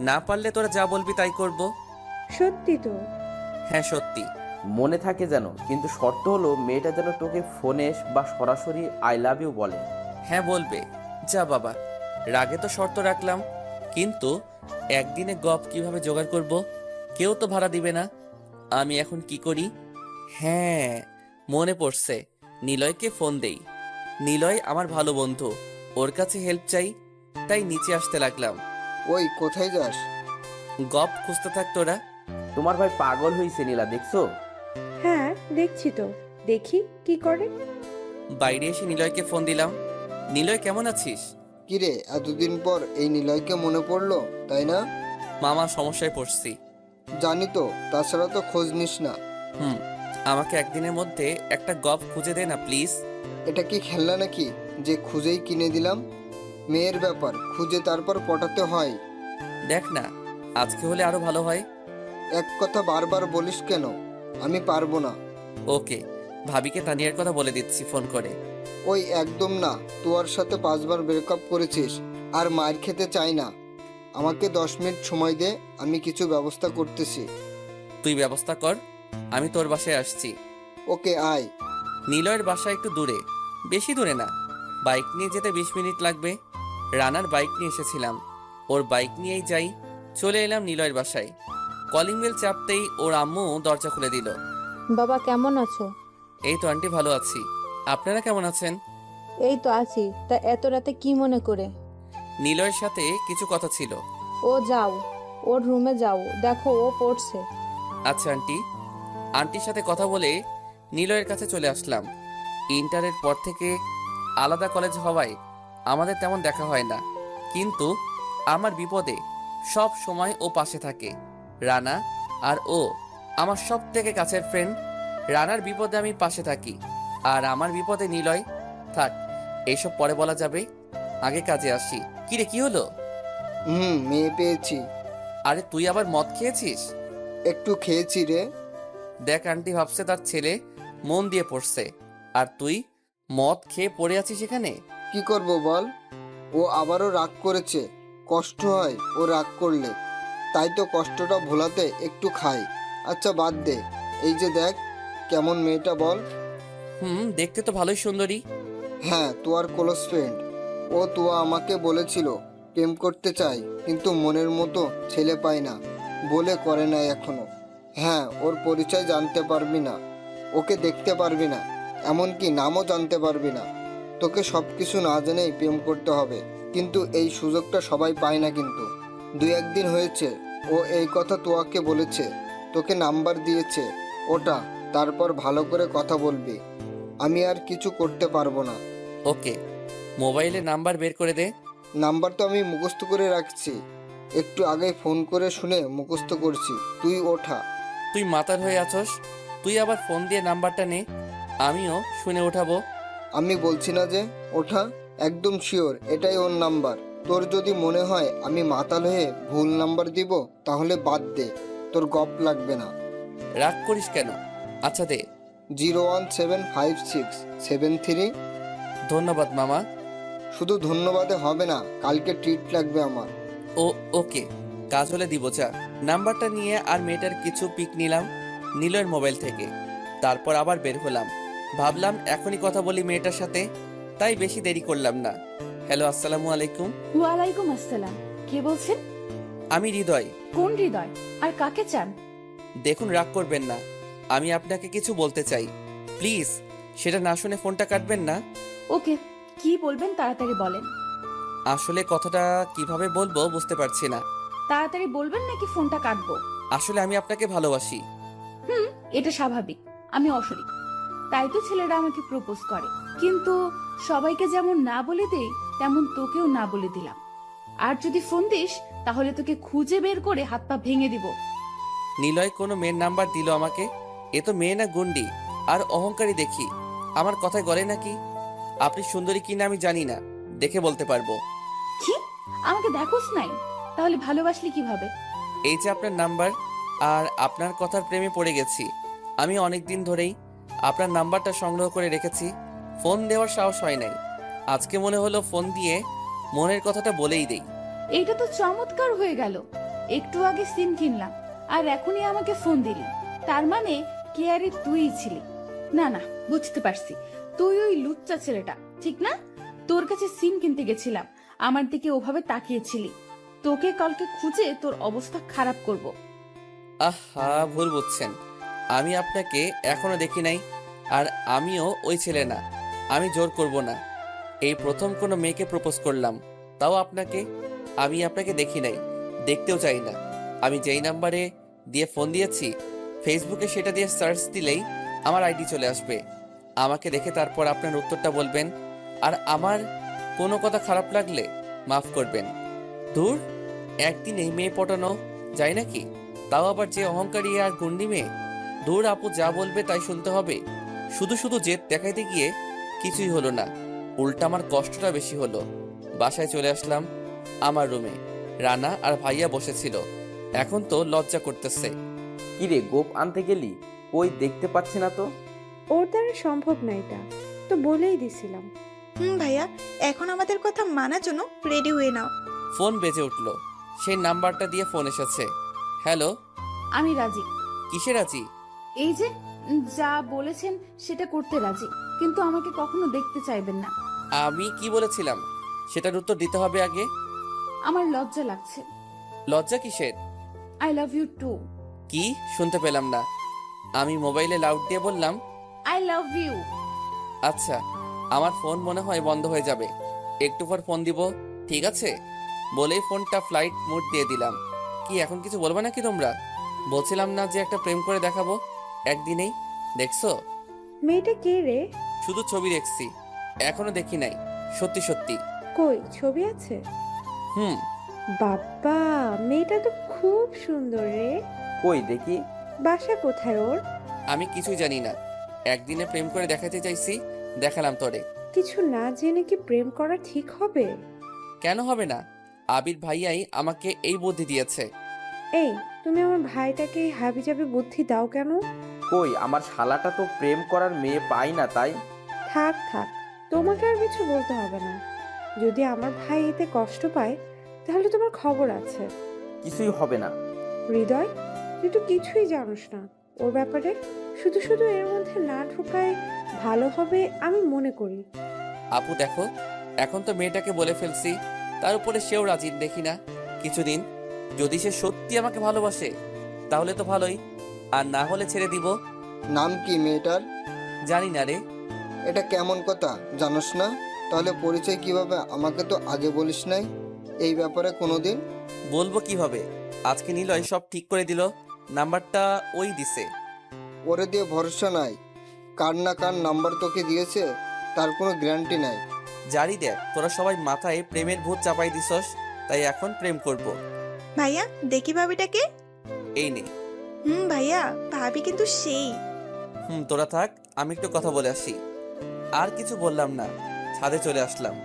না পারলে তোরা যা বলবি তাই করব। সত্যি তো? হ্যাঁ সত্যি। মনে থাকে যেন, কিন্তু শর্ত হলো মেয়েটা যেন তোকে ফোনে বা সরাসরি আই লাভ ইউ বলে। হ্যাঁ বলবে। যা বাবা, রাগে তো শর্ত রাখলাম, কিন্তু একদিনে গপ কিভাবে জোগাড় করব? কেউ তো ভাড়া দিবে না। আমি এখন কি করি? হ্যাঁ, মনে পড়ছে, নিলয়কে ফোন দেই। নিলয় আমার ভালো বন্ধু, ওর কাছে হেল্প চাই, তাই নিচে আসতে লাগলাম। ওই কোথায় যাস? গপ খুঁজতে থাক তোরা। তোমার ভাই পাগল হয়েছে নীলা, দেখছো? হ্যাঁ দেখছি তো, দেখি কি করে। বাইরে এসে নিলয়কে ফোন দিলাম। নিলয় কেমন আছিস? কিরে, এতদিন পর এই নিলয়কে মনে পড়লো, তাই না? মামা, সমস্যায় পড়ছি। জানি তো, তাছাড়া তো খোঁজ নিস না। আমাকে একদিনের মধ্যে একটা গপ খুঁজে দে না প্লিজ। এটা কি খেলনা নাকি যে খুঁজেই কিনে দিলাম? মেয়ের ব্যাপার, খুঁজে তারপর পটাতে হয়। দেখ না, আজকে হলে আরো ভালো হয়। এক কথা বারবার বলিস কেন? আমি পারবো না। ওকে, ভাবিকে তানিয়ার কথা বলে দিচ্ছি ফোন করে। ওই একদম না, তোর সাথে 5 বার ব্রেকআপ করেছিস, আর মার খেতে চাই না। আমাকে 10 মিনিট সময় দে, আমি কিছু ব্যবস্থা করতেছি। তুই ব্যবস্থা কর, আমি তোর বাসায় আসছি। ওকে আয়। নিলয়ের বাসা একটু দূরে, বেশি দূরে না, বাইক নিয়ে যেতে 20 মিনিট লাগবে। রানার বাইক নিয়ে এসেছিলাম, ওর বাইক নিয়েই যাই। চলে এলাম নিলয়ের বাসায়। কলিং বেল চাপতেই ওর আম্মু দরজা খুলে দিল। বাবা কেমন আছো? এই তো আন্টি, ভালো আছি। আপনারা কেমন আছেন? এই তো আছি। তা এত রাতে কি মনে করে? নিলয়ের সাথে কিছু কথা ছিল। ও যাও, ওর রুমে যাও, দেখো ও পড়ছে। আচ্ছা আন্টি। আন্টির সাথে কথা বলে নিলয়ের কাছে চলে আসলাম। ইন্টারের পর থেকে আলাদা কলেজ হওয়ায় আমাদের তেমন দেখা হয় না, কিন্তু আমার বিপদে সব সময় ও পাশে থাকে। রানা আর ও আমার সব থেকে কাছের ফ্রেন্ড। রানার বিপদে আমি পাশে থাকি, আর আমার বিপদে নিলয়। থাক, এইসব পরে বলা যাবে, আগে কাজে আসি। কিরে, কি হলো? মেয়ে পেয়েছি। আরে তুই আবার মদ খেয়েছিস? একটু খেয়েছি রে। দেখ, আন্টি ভাবছে তার ছেলে মন দিয়ে পড়ছে, আর তুই মদ খেয়ে পড়ে আছিস এখানে। কি করব বল? ও আবারও রাগ করেছে। কষ্ট হয় ও রাগ করলে, তাই তো কষ্টটা ভোলাতে একটু খাই। আচ্ছা বাদ দে, এই যে দেখ কেমন মেয়েটা বল। দেখতে তো ভালোই সুন্দরী। হ্যাঁ, তোর ক্লোজ ফ্রেন্ড। ও তো আমাকে বলেছিল প্রেম করতে চাই, কিন্তু মনের মতো ছেলে পায় না বলে করে না এখনো। হ্যাঁ, ওর পরিচয় জানতে পারবি না, ওকে দেখতে পারবি না, এমনকি নামও জানতে পারবি না। তোকে সব কিছু না জেনেই প্রেম করতে হবে, কিন্তু এই সুযোগটা সবাই পায় না। কিন্তু 2-1 দিন হয়েছে ও এই কথা তোয়াকে বলেছে, তোকে নাম্বার দিয়েছে ওটা, তারপর ভালো করে কথা বলবি। আমি আর কিছু করতে পারবো না। ওকে, মোবাইলে নাম্বার বের করে দে। নাম্বার তো আমি মুখস্থ করে রাখছি, একটু আগে ফোন করে শুনে মুখস্থ করছি। তুই ওঠা। তুই মাতার হয়ে আছস, তুই আবার ফোন দিয়ে নাম্বারটা নে, আমিও শুনে ওঠাবো। আমি বলছি না যে ওঠা, একদম শিওর এটাই ওর নাম্বার। তোর যদি মনে হয় আমি মাতাল হয়ে ভুল নাম্বার দিব, তাহলে বাদ দে, তোর গপ লাগবে না। রাগ করিস কেন? আচ্ছা দে। 0175673। ধন্যবাদ মামা। শুধু ধন্যবাদে হবে না, কালকে ট্রিট লাগবে আমার। ওকে, কাজ হলে দিব। যা। নাম্বারটা নিয়ে আর মেয়েটার কিছু পিক নিলাম নিলয়ের মোবাইল থেকে, তারপর আবার বের হলাম। ভাবলাম এখনই কথা বলি মেয়েটার সাথে, তাই বেশি দেরি করলাম না। হ্যালো, আসসালামু আলাইকুম। ওয়ালাইকুম আসসালাম। কে বলছেন? আমি হৃদয়। কোন হৃদয়? আর কাকে চান? দেখুন, রাগ করবেন না, আমি আপনাকে কিছু বলতে চাই, প্লিজ। সেটা না শুনে ফোনটা কাটবেন না। ওকে, কি বলবেন তাড়াতাড়ি বলেন। আসলে কথাটা কিভাবে বলবো বুঝতে পারছি না। তাড়াতাড়ি বলবেন নাকি ফোনটা কাটবো? আসলে আমি আপনাকে ভালোবাসি। এটা স্বাভাবিক, আমি অশরীর, তাই তো ছেলেরা আমাকে প্রপোজ করে। কিন্তু সবাইকে যেমন না বলে দেই, তেমন তোকেও না বলে দিলাম। আর যদি ফোন দিস, তাহলে তোকে খুঁজে বের করে হাত পা ভেঙে দিব। নিলয় কোনো মেয়ের নাম্বার দিল আমাকে? এ তো মেয়ে না, গুন্ডি আর অহংকারী দেখি। আমার কথায় গলে নাকি? আপনি সুন্দরী কিনা আমি জানি না, দেখে বলতে পারবো। কি? আমাকে দেখোস নাই? তাহলে ভালোবাসলি কিভাবে? এই যে আপনার নাম্বার, আর আপনার কথার প্রেমে পড়ে গেছি। আমি অনেক দিন ধরেই আপনার নাম্বারটা সংগ্রহ করে রেখেছি, ফোন দেওয়ার সাহস হয় নাই। আজকে মনে হলো ফোন দিয়ে মনের কথাটা বলেই দেই। এইটা তো চমৎকার হয়ে গেল। একটু আগে সিম কিনলাম আর এখনই আমাকে ফোন দিলি, তার মানে কেয়ারে তুই ছিলি। না না, বুঝতে পারছি, তুই ওই লুচ্চা ছেলেটা, ঠিক না? তোর কাছে সিম কিনতে গেছিলাম, আমার দিকে ওভাবে তাকিয়েছিলি। তোকে কালকে খুঁজে তোর অবস্থা খারাপ করব। আহা, ভুল বুঝছেন। আমি আপনাকে এখনো দেখি নাই, আর আমিও ওই ছেলে না। আমি জোর করব না। এই প্রথম কোনো মেয়েকে প্রপোজ করলাম, তাও আপনাকে। আমি আপনাকে দেখি নাই, দেখতেও চাই না। আমি যেই নাম্বারে দিয়ে ফোন দিয়েছি, ফেসবুকে সেটা দিয়ে সার্চ দিলেই আমার আইডি চলে আসবে। আমাকে দেখে তারপর আপনার উত্তরটা বলবেন, আর আমার কোনো কথা খারাপ লাগলে মাফ করবেন। দূর, একদিনে মেয়ে পটানো যায় নাকি? তাও আবার যে অহংকারী আর গুন্ডি মেয়ে। দূর আপু, যা বলবে তাই শুনতে হবে। শুধু শুধু জেদ দেখাইতে গিয়ে কিছুই হলো না, উল্টা আমার কষ্টটা বেশি হলো। বাসায় চলে আসলাম। আমার রুমে রানা আর ভাইয়া বসেছিল। এখন তো লজ্জা করতেছে। কিরে, গোপ আনতে গেলি? কই দেখতে পাচ্ছি না তো। ওর দ্বারা সম্ভব না, এটা তো বলেই দিছিলাম। ভাইয়া, এখন আমাদের কথা মানার জন্য রেডি হয়ে নাও। ফোন বেজে উঠলো। সেই নাম্বারটা দিয়ে ফোন এসেছে। হ্যালো। আমি রাজি। কিসে রাজি? এই যে যা বলেছেন সেটা করতে রাজি, কিন্তু আমাকে কখনো দেখতে চাইবেন না। আমি কি বলেছিলাম সেটার উত্তর দিতে হবে আগে। আমার লজ্জা লাগছে। লজ্জা কিসের? I love you too. কি শুনতে পেলাম না। আমি মোবাইলে লাউড দিয়ে বললাম, আই লাভ ইউ। আচ্ছা, আমার ফোন মনে হয় বন্ধ হয়ে যাবে, একটু পর ফোন দিব, ঠিক আছে? বলেই ফোনটা ফ্লাইট মোড দিয়ে দিলাম। কি এখন কিছু বলবে নাকি তোমরা? বলছিলাম না যে একটা প্রেম করে দেখাবো একদিনেই? দেখছো? মেয়েটা কে রে? শুধু ছবি দেখছি, এখনো দেখি নাই। সত্যি সত্যি। কই ছবি আছে? হুম। বাবা, মেয়েটা তো খুব সুন্দর রে। কই দেখি। বাসা কোথায় ওর? আমি কিছুই জানি না, একদিনে প্রেম করে দেখাতে চাইছি, দেখালাম তোরে। কিছু না জেনে কি প্রেম করা ঠিক হবে? কেন হবে না? আবির ভাইয়াই আমাকে এই বুদ্ধি দিয়েছে। এই, তুমি আমার ভাইটাকে এই হাবিজাবি বুদ্ধি দাও কেন? কই, আমার শালাটা তো প্রেম করার মেয়ে পাই না, তাই। থাক থাক, তোমাকে আর কিছু বলতে হবে না। যদি আমার ভাই এতে কষ্ট পায় তাহলে তোমার খবর আছে। কিছুই হবে না। হৃদয়, তুই তো কিছুই জানোস না ওর ব্যাপারে। শুধু শুধু এর মধ্যে না ঢোকায় ভালো হবে আমি মনে করি। আপু দেখো, এখন তো মেয়েটাকে বলে ফেলছি, তার উপরে সেও রাজি দেখি না। কিছুদিন যদি সে সত্যি আমাকে ভালোবাসে তাহলে তো ভালোই, আর না হলে ছেড়ে দিব। নাম কি মেয়েটার? জানি না রে। এটা কেমন কথা, জানোস না? তাহলে পরিচয় কিভাবে? আমাকে তো আগে বলিস নাই এই ব্যাপারে কোনোদিন। বলবো কিভাবে? আজকে নিলয় সব ঠিক করে দিল। নাম্বারটা ওই দিছে। ওরে দিয়ে ভরসা নাই, কার না কার নাম্বার তোকে দিয়েছে তার কোনো গ্যারান্টি নাই। জানি, দেখ তোরা সবাই মাথায় প্রেমের ভূত চাপাই দিছস, তাই এখন প্রেম করব। ভাইয়া, দেখি ভাবিটাকে। এই নে। ভাইয়া, ভাবি কিন্তু সেই। তোরা থাক, আমি একটু কথা বলে আসি। আর কিছু বললাম না, ছাদে চলে আসলাম।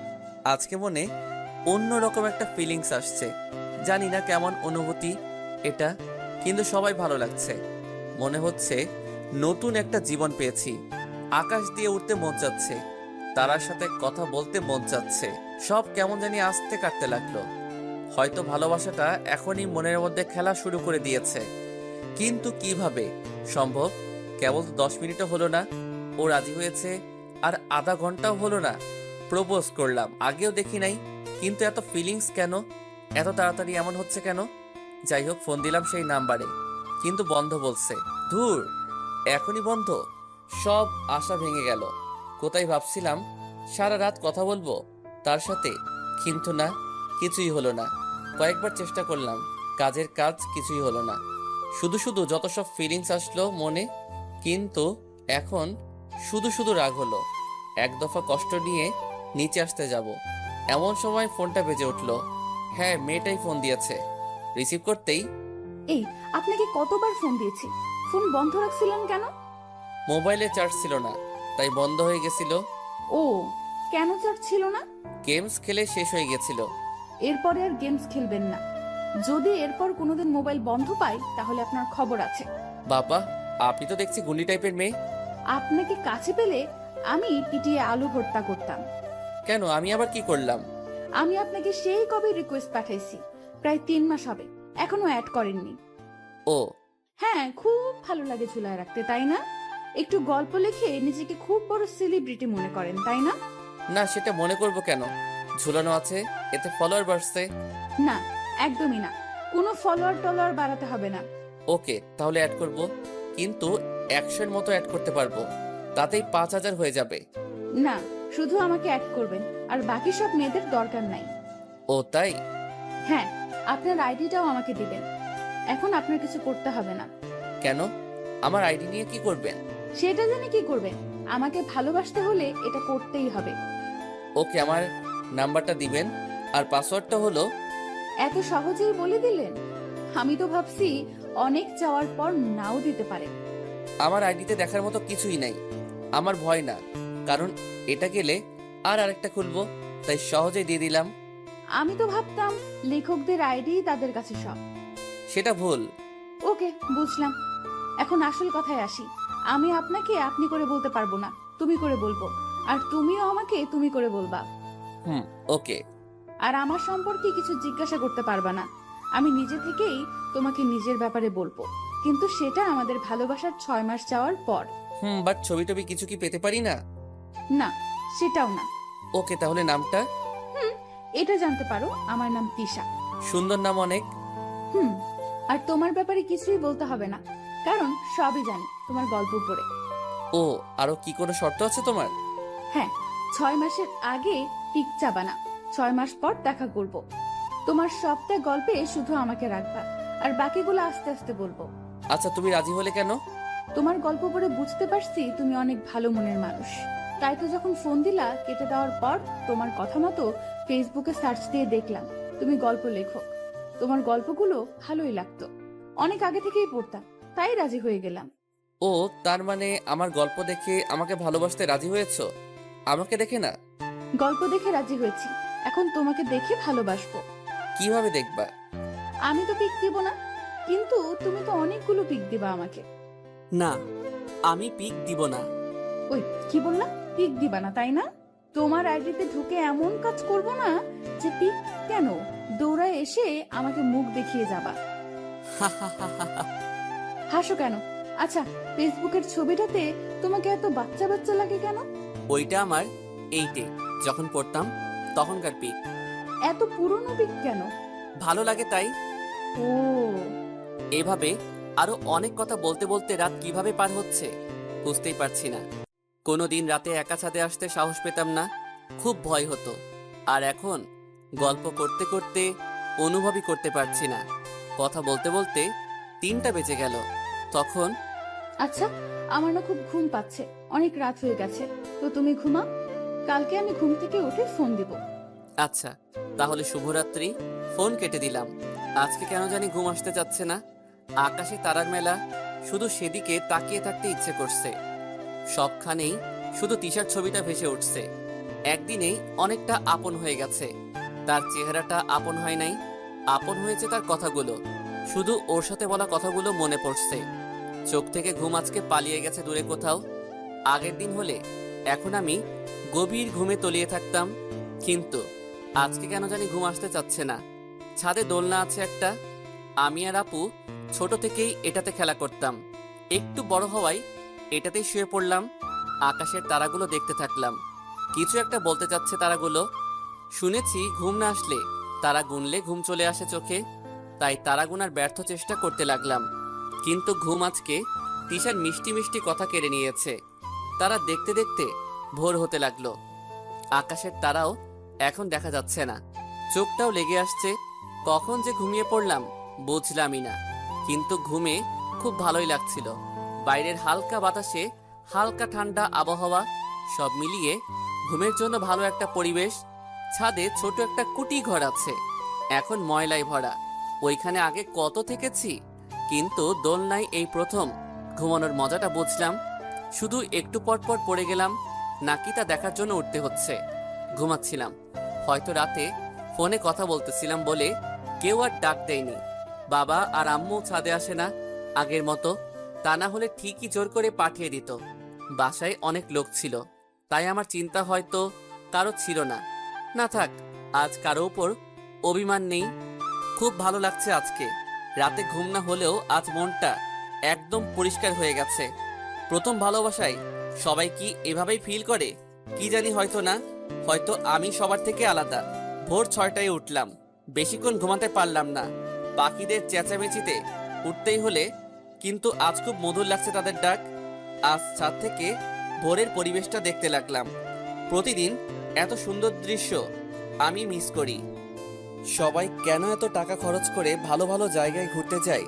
আজকে মনে অন্যরকম একটা ফিলিংস আসছে। জানি না কেমন অনুভূতি এটা, কিন্তু সবাই ভালো লাগছে। মনে হচ্ছে নতুন একটা জীবন পেয়েছি। আকাশ দিয়ে উঠতে মন চাচ্ছে, তারার সাথে কথা বলতে মন চাচ্ছে। সব কেমন জানি আস্তে কাটতে লাগলো। হয়তো ভালোবাসাটা এখনই মনের মধ্যে খেলা শুরু করে দিয়েছে, কিন্তু কিভাবে সম্ভব? কেবল 10 মিনিটও হলো না ও রাজি হয়েছে, আর আধা ঘন্টাও হলো না প্রপোজ করলাম। আগেও দেখি নাই, কিন্তু এত ফিলিংস কেন? এত তাড়াতাড়ি এমন হচ্ছে কেন? যাই হোক, ফোন দিলাম সেই নাম্বারে, কিন্তু বন্ধ বলছে। ধুর, এখনই বন্ধ? সব আশা ভেঙে গেল। কোথায় ভাবছিলাম সারা রাত কথা বলবো তার সাথে, কিন্তু না, কিছুই হলো না। কয়েকবার চেষ্টা করলাম, কাজের কাজ, কিছুই হলো না। শুধু শুধু যত সব ফিলিংস আসলো মনে, কিন্তু এখন শুধু শুধু রাগ হলো। এক দফা কষ্ট নিয়ে নিচে আসতে যাব, এমন সময় ফোনটা বেজে উঠলো। হ্যাঁ, মেয়েটাই ফোন দিয়েছে। রিসিভ করতেই, এই, আপনাকে কতবার ফোন দিয়েছি, ফোন বন্ধ রাখছিলেন কেন? মোবাইলে চার্জ ছিল না, তাই বন্ধ হয়ে গেছিল। ও, কেন চাট ছিল না? গেমস খেলে শেষ হয়ে গেছিল। এরপরে আর গেমস খেলবেন না। যদি এরপর কোনোদিন মোবাইল বন্ধ পাই তাহলে আপনার খবর আছে। বাবা, আপনি তো দেখছি গুন্ডি টাইপের মেয়ে। আপনাকে কাছে পেলে আমি পিটিয়ে আলু ভর্তা করতাম। কেন, আমি আবার কি করলাম? আমি আপনাকে সেই কবে রিকোয়েস্ট পাঠাইছি, প্রায় 3 মাস হবে, এখনো অ্যাড করেননি। ও হ্যাঁ, খুব ভালো লাগে ঝুলায় রাখতে, তাই না? একটু গল্প লিখে নিজেকে খুব বড় সেলিব্রিটি মনে করেন, তাই না? না, সেটা মনে করব কেন? ঝুলানো আছে, এতে ফলোয়ার বাড়ছে। না, একদমই না। কোনো ফলোয়ার টলোয়ার বাড়াতে হবে না। ওকে, তাহলে অ্যাড করব, কিন্তু 100-এর মতো অ্যাড করতে পারবো, তাতেই 5000 হয়ে যাবে। না, শুধু আমাকে অ্যাড করবেন, আর বাকি সব মেয়েদের দরকার নাই। ও তাই? হ্যাঁ, আপনার আইডিটাও আমাকে দিবেন। এখন আপনার কিছু করতে হবে না। কেন? আমার আইডি নিয়ে কি করবেন? সেটা জেনে কি করবেন? আমাকে ভালোবাসতে হলে এটা করতেই হবে। ওকে, আমার নাম্বারটা দিবেন, আর পাসওয়ার্ডটা হলো। এত সহজেই বলে দিলেন? আমি তো ভাবছি অনেক চাওয়ার পর নাও দিতে পারে। আমার আইডিতে দেখার মতো কিছুই নাই। আমার ভয় না, কারণ এটা গেলে আর আরেকটা খুলবো, তাই সহজেই দিয়ে দিলাম। আমি তো ভাবতাম লেখকদের আইডি তাদের কাছে সব। সেটা ভুল। ওকে, বুঝলাম। এখন আসল কথায় আসি। আমি আপনাকে আপনি করে বলতে পারবো না, তুমি করে বলবো, আর তুমিও আমাকে তুমি করে বলবা। ওকে। আর আমার সম্পর্কে কিছু জিজ্ঞাসা করতে পারবা না। আমি নিজে থেকেই তোমাকে নিজের ব্যাপারে বলবো, কিন্তু সেটা আমাদের ভালোবাসার 6 মাস যাওয়ার পর। বাট ছবি টবি কিছু কি পেতে পারি না? না, সেটাও না। ওকে, তাহলে নামটা? এটা জানতে পারো, আমার নাম তিশা। সুন্দর নাম অনেক। আর তোমার ব্যাপারে কিছুই বলতে হবে না, কারণ সবই জানি তোমার গল্প পড়ে। ও, আরো কি কোনো শর্ত আছে তোমার? হ্যাঁ, 6 মাসের আগে টিক চাবা না, 6 মাস পর দেখা করব। তোমার সবটা গল্পে শুধু আমাকে রাখবা, আর বাকিগুলো আস্তে আস্তে বলবো। আচ্ছা, তুমি রাজি হলে কেন? তোমার গল্প পড়ে বুঝতে পারছি তুমি অনেক ভালো মনের মানুষ। তাই তো যখন ফোন দিলা কেটে দেওয়ার পর তোমার কথা মতো ফেসবুকে সার্চ দিয়ে দেখলাম তুমি গল্প লেখো। তোমার গল্পগুলো ভালোই লাগতো, অনেক আগে থেকেই পড়তাম, তাই রাজি হয়ে গেলাম। ও, তার মানে আমার গল্প দেখে আমাকে ভালোবাসতে রাজি হয়েছো? আমাকে দেখে না। গল্প দেখে রাজি হয়েছি, এখন তোমাকে দেখে ভালোবাসবো। কিভাবে দেখবা? আমি তো পিক দিব না, কিন্তু তুমি তো অনেকগুলো পিক দিবা আমাকে। না, আমি পিক দিব না। ওই কি বললা? পিক দিবা না, তাই না? তোমার আইডিতে ঢুকে এমন কাজ করব না যে পিক কেন, দৌড়ায় এসে আমাকে মুখ দেখিয়ে যাবা। হাসো কেন? আচ্ছা, ফেসবুকের ছবিটাতে তোমাকে এত বাচ্চা বাচ্চা লাগে কেন? ওইটা আমার 8-এ যখন পড়তাম তখনকার পিক। এত পুরনো পিক কেন? ভালো লাগে তাই। ও, এভাবে আরো অনেক কথা বলতে বলতে রাত কিভাবে পার হচ্ছে বুঝতেই পারছি না। কোনোদিন রাতে একা ছাদে আসতে সাহস পেতাম না, খুব ভয় হতো। আর এখন গল্প করতে করতে অনুভবই করতে পারছি না। কথা বলতে বলতে 3টা বেজে গেল। তখন আচ্ছা, আমার না খুব ঘুম পাচ্ছে, অনেক রাত হয়ে গেছে, তো তুমি ঘুমাও, কালকে আমি ঘুম থেকে উঠে ফোন দিব। আচ্ছা, তাহলে শুভরাত্রি। ফোন কেটে দিলাম। আজকে কেন জানি ঘুম আসতে চাচ্ছে না। আকাশে তারার মেলা, শুধু সেদিকে তাকিয়ে থাকতে ইচ্ছে করছে। সবখানেই শুধু তিশার ছবিটা ভেসে উঠছে। একদিনেই অনেকটা আপন হয়ে গেছে। তার চেহারাটা আপন হয় নাই, আপন হয়েছে তার কথাগুলো। শুধু ওর সাথে বলা কথাগুলো মনে পড়ছে। চোখ থেকে ঘুম আজকে পালিয়ে গেছে দূরে কোথাও। আগের দিন হলে এখন আমি গভীর ঘুমে তলিয়ে থাকতাম, কিন্তু আজকে কেন জানি ঘুম আসতে চাচ্ছে না। ছাদে দোলনা আছে একটা, আমি আর আপু ছোট থেকেই এটাতে খেলা করতাম। একটু বড় হওয়ায় এটাতেই শুয়ে পড়লাম। আকাশের তারাগুলো দেখতে থাকলাম। কিছু একটা বলতে চাচ্ছে তারাগুলো। শুনেছি ঘুম না আসলে তারা গুনলে ঘুম চলে আসে চোখে, তাই তারা গুনার ব্যর্থ চেষ্টা করতে লাগলাম। কিন্তু ঘুম আজকে তিশার মিষ্টি মিষ্টি কথা কেড়ে নিয়েছে। তারা দেখতে দেখতে ভোর হতে লাগলো। আকাশের তারাও এখন দেখা যাচ্ছে না, চোখটাও লেগে আসছে। কখন যে ঘুমিয়ে পড়লাম বুঝলামই না, কিন্তু ঘুমে খুব ভালোই লাগছিল। বাইরের হালকা বাতাসে হালকা ঠান্ডা আবহাওয়া, সব মিলিয়ে ঘুমের জন্য ভালো একটা পরিবেশ। ছাদে ছোট একটা কুটি ঘর আছে, এখন ময়লায় ভরা। ওইখানে আগে কত থেকেছি, কিন্তু দোলনায় এই প্রথম ঘুমানোর মজাটা বুঝলাম। শুধু একটু পর পর পড়ে গেলাম নাকি তা দেখার জন্য উঠতে হচ্ছে। ঘুমাচ্ছিলাম। হয়তো রাতে ফোনে কথা বলতেছিলাম বলে কেউ আর ডাক দেয়নি। বাবা আর আম্মু ছাদে আসে না আগের মতো, তা না হলে ঠিকই জোর করে পাঠিয়ে দিত। বাসায় অনেক লোক ছিল, তাই আমার চিন্তা হয়তো কারো ছিল না। না থাক, আজ কারো উপর অভিমান নেই। খুব ভালো লাগছে আজকে। রাতে ঘুম না হলেও আজ মনটা একদম পরিষ্কার হয়ে গেছে। প্রথম ভালোবাসায় সবাই কি এভাবেই ফিল করে কি জানি, হয়তো না, হয়তো আমি সবার থেকে আলাদা। ভোর 6টায় উঠলাম, বেশিক্ষণ ঘুমাতে পারলাম না। পাখিদের চেঁচামেচিতে উঠতেই হলে, কিন্তু আজ খুব মধুর লাগছে তাদের ডাক। আজ ছাদ থেকে ভোরের পরিবেশটা দেখতে লাগলাম। প্রতিদিন এত সুন্দর দৃশ্য আমি মিস করি। সবাই কেন এত টাকা খরচ করে ভালো ভালো জায়গায় ঘুরতে যায়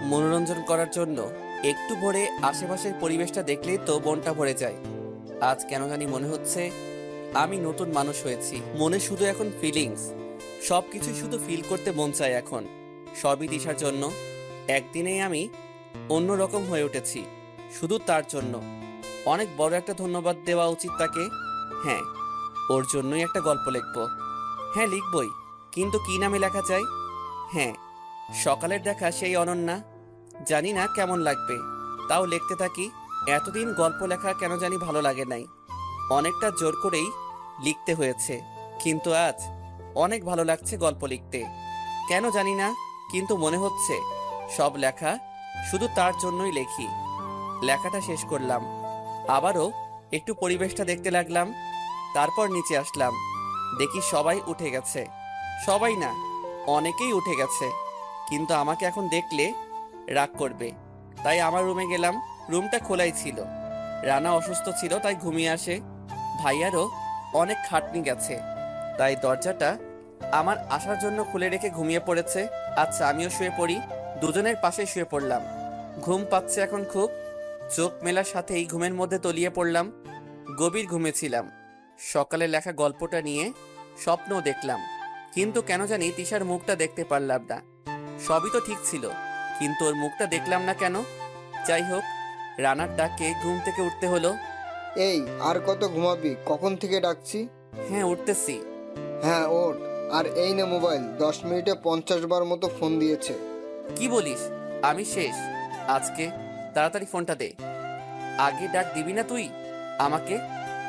মনোরঞ্জন করার জন্য? একটু ভোরে আশেপাশের পরিবেশটা দেখলেই তো মনটা ভরে যায়। আজ কেন জানি মনে হচ্ছে আমি নতুন মানুষ হয়েছি। মনে শুধু এখন ফিলিংস, সবকিছু শুধু ফিল করতে মন চায় এখন। সবই দিশার জন্য। একদিনেই আমি অন্যরকম হয়ে উঠেছি, শুধু তার জন্য। অনেক বড় একটা ধন্যবাদ দেওয়া উচিত তাকে। হ্যাঁ, ওর জন্যই একটা গল্প লিখব। হ্যাঁ লিখবই, কিন্তু কি নামে লেখা চাই? হ্যাঁ, সকালের দেখা সেই অনন্যা। জানি না কেমন লাগবে, তাও লিখতে থাকি। এতদিন গল্প লেখা কেন জানি ভালো লাগে নাই, অনেকটা জোর করেই লিখতে হয়েছে। কিন্তু আজ অনেক ভালো লাগছে গল্প লিখতে, কেন জানি না, কিন্তু মনে হচ্ছে সব লেখা শুধু তার জন্যই লেখি। লেখাটা শেষ করলাম, আবারও একটু পরিবেশটা দেখতে লাগলাম। তারপর নিচে আসলাম, দেখি সবাই উঠে গেছে। সবাই না, অনেকেই উঠে গেছে, কিন্তু আমাকে এখন দেখলে রাগ করবে। তাই আমার রুমে গেলাম। রুমটা খোলাই ছিল। রানা অসুস্থ ছিল, তাই ঘুমিয়ে আসে। ভাইয়ারও অনেক খাটনি গেছে, তাই দরজাটা আমার আসার জন্য খুলে রেখে ঘুমিয়ে পড়েছে। আচ্ছা, আমিও শুয়ে পড়ি। দুজনের পাশে শুয়ে পড়লাম। ঘুম পাচ্ছে এখন খুব। চোখ মেলার সাথেই ঘুমের মধ্যে তলিয়ে পড়লাম। গভীর ঘুমেছিলাম। সকালে লেখা গল্পটা নিয়ে স্বপ্নও দেখলাম, কিন্তু কেন জানি তিশার মুখটা দেখতে পারলাম না। সবই তো ঠিক ছিল, কিন্তু ওর মুখটা দেখলাম না কেন? যাই হোক, রানার ডাকে ঘুম থেকে উঠতে হলো। এই আর কত ঘুমাবি? কখন থেকে ডাকছি? হ্যাঁ, উঠতেছি। হ্যাঁ ওঠ। আর এই নে মোবাইল, 10 মিনিটে 50 বার মতো ফোন দিয়েছে। কি বলিস? আমি শেষ আজকে। তাড়াতাড়ি ফোনটা দে। আগে ডাক দিবি না তুই আমাকে,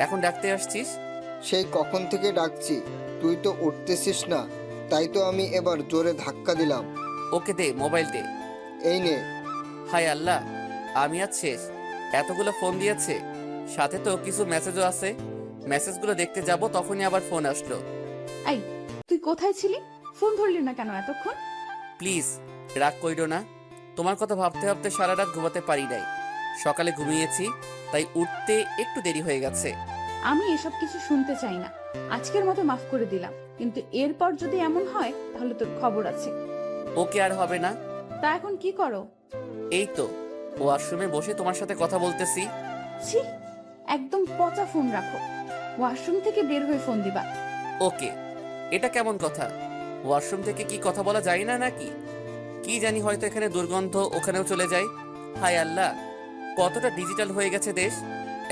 এখন ডাকতে আসছিস? সেই কখন থেকে ডাকছি, তুই তো উঠতেছিস না, তাই তো আমি এবার জোরে ধাক্কা দিলাম। ওকে দে, মোবাইল দে। এই নে। হায় আল্লাহ, আমি আজ শেষ। এতগুলো ফোন দিয়েছে, সাথে তো কিছু মেসেজও আছে। মেসেজগুলো দেখতে যাব, তখনই আবার ফোন আসলো। এই, তুই কোথায় ছিলি? ফোন ধরলি না কেন এতক্ষণ? প্লিজ রাগ কইরো না, তোমার কথা ভাবতে ভাবতে সারা রাত ঘুমাতে পারি নাই। সকালে ঘুমিয়েছি, তাই উঠতে একটু দেরি হয়ে গেছে। আমি এসব কিছু শুনতে চাই না। আজকের মতো মাফ করে দিলাম, কিন্তু এরপর যদি এমন হয় তাহলে তোর খবর আছে। ওকে, আর হবে না। তা এখন কি করো? এই তো ওয়াশরুমে বসে তোমার সাথে কথা বলতেছি। ছি, একদম পচা ফোন রাখো। ওয়াশরুম থেকে বের হয়ে ফোন দিবা। ওকে, এটা কেমন কথা? ওয়াশরুম থেকে কি কথা বলা যায় না নাকি? কি জানি, হয়তো এখানে দুর্গন্ধ ওখানেও চলে যায়। হায় আল্লাহ, কতটা ডিজিটাল হয়ে গেছে দেশ।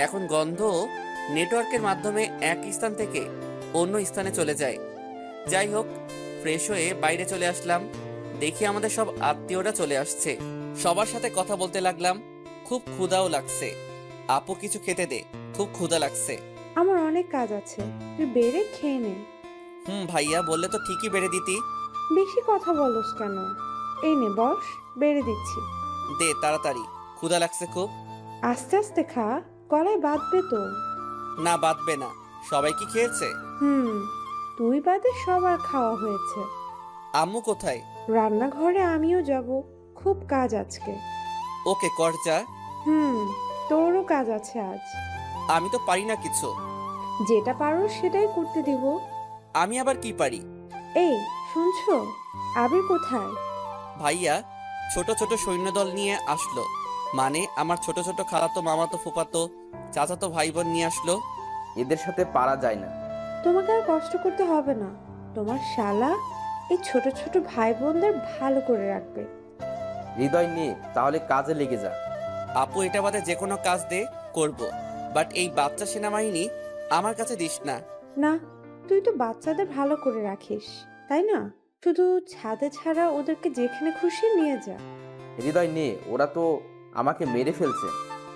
এখন গন্ধ নেটওয়ার্কের মাধ্যমে এক স্থান থেকে অন্য স্থানে চলে যায়। যাই হোক, ফ্রেশ হয়ে বাইরে চলে আসলাম। দেখি আমাদের সব আত্মীয়রা চলে আসছে। সবার সাথে কথা বলতে লাগলাম। খুব ক্ষুধাও লাগছে। আপু কিছু খেতে দে, খুব ক্ষুধা লাগছে। আমার অনেক কাজ আছে, তুই বেড়ে খেয়ে নে। ভাইয়া বললে তো ঠিকই বেড়ে দিতি। বেশি কথা বলস কেন? এই নে বস, বেড়ে দিচ্ছি। দে তাড়াতাড়ি, ক্ষুধা লাগছে খুব। আস্তে আস্তে খা, গলায় বাঁধবে তো। না, বাঁধবে না। সবাই কি খেয়েছে? তুই বাদে সবার খাওয়া হয়েছে। আম্মু কোথায়? রান্নাঘরে আমিও যাব, খুব কাজ আজকে। ওকে কর যা। তোরও কাজ আছে আজ। আমি তো পারি না কিছু। যেটা পারো সেটাই করতে দিব। আমি আবার কি পারি? এই শুনছো, আবির কোথায়? ভাইয়া ছোট ছোট সৈন্যদল নিয়ে আসলো, মানে আমার ছোট ছোট খালাতো মামাতো ফুফাতো চাচাতো ভাই বোন নিয়ে আসলো। এদের সাথে পারা যায় না। তোমাকে আর কষ্ট করতে হবে না, তোমার শালা এই ছোট ছোট ভাই বোনদের ভালো করে রাখবে। হৃদয় নিয়ে তাহলে কাজে লেগে যা। আপু এটা বাদে যে কোনো কাজ দে, করব, বাট এই বাচ্চা সেনাবাহিনী আমার কাছে দিস না। না, তুই তো বাচ্চাদের ভালো করে রাখিস, তাই না? শুধু ছাদে ছাড়া ওদেরকে যেখানে খুশি নিয়ে যা। হৃদয় নে, ওরা তো আমাকে মেরে ফেলছে।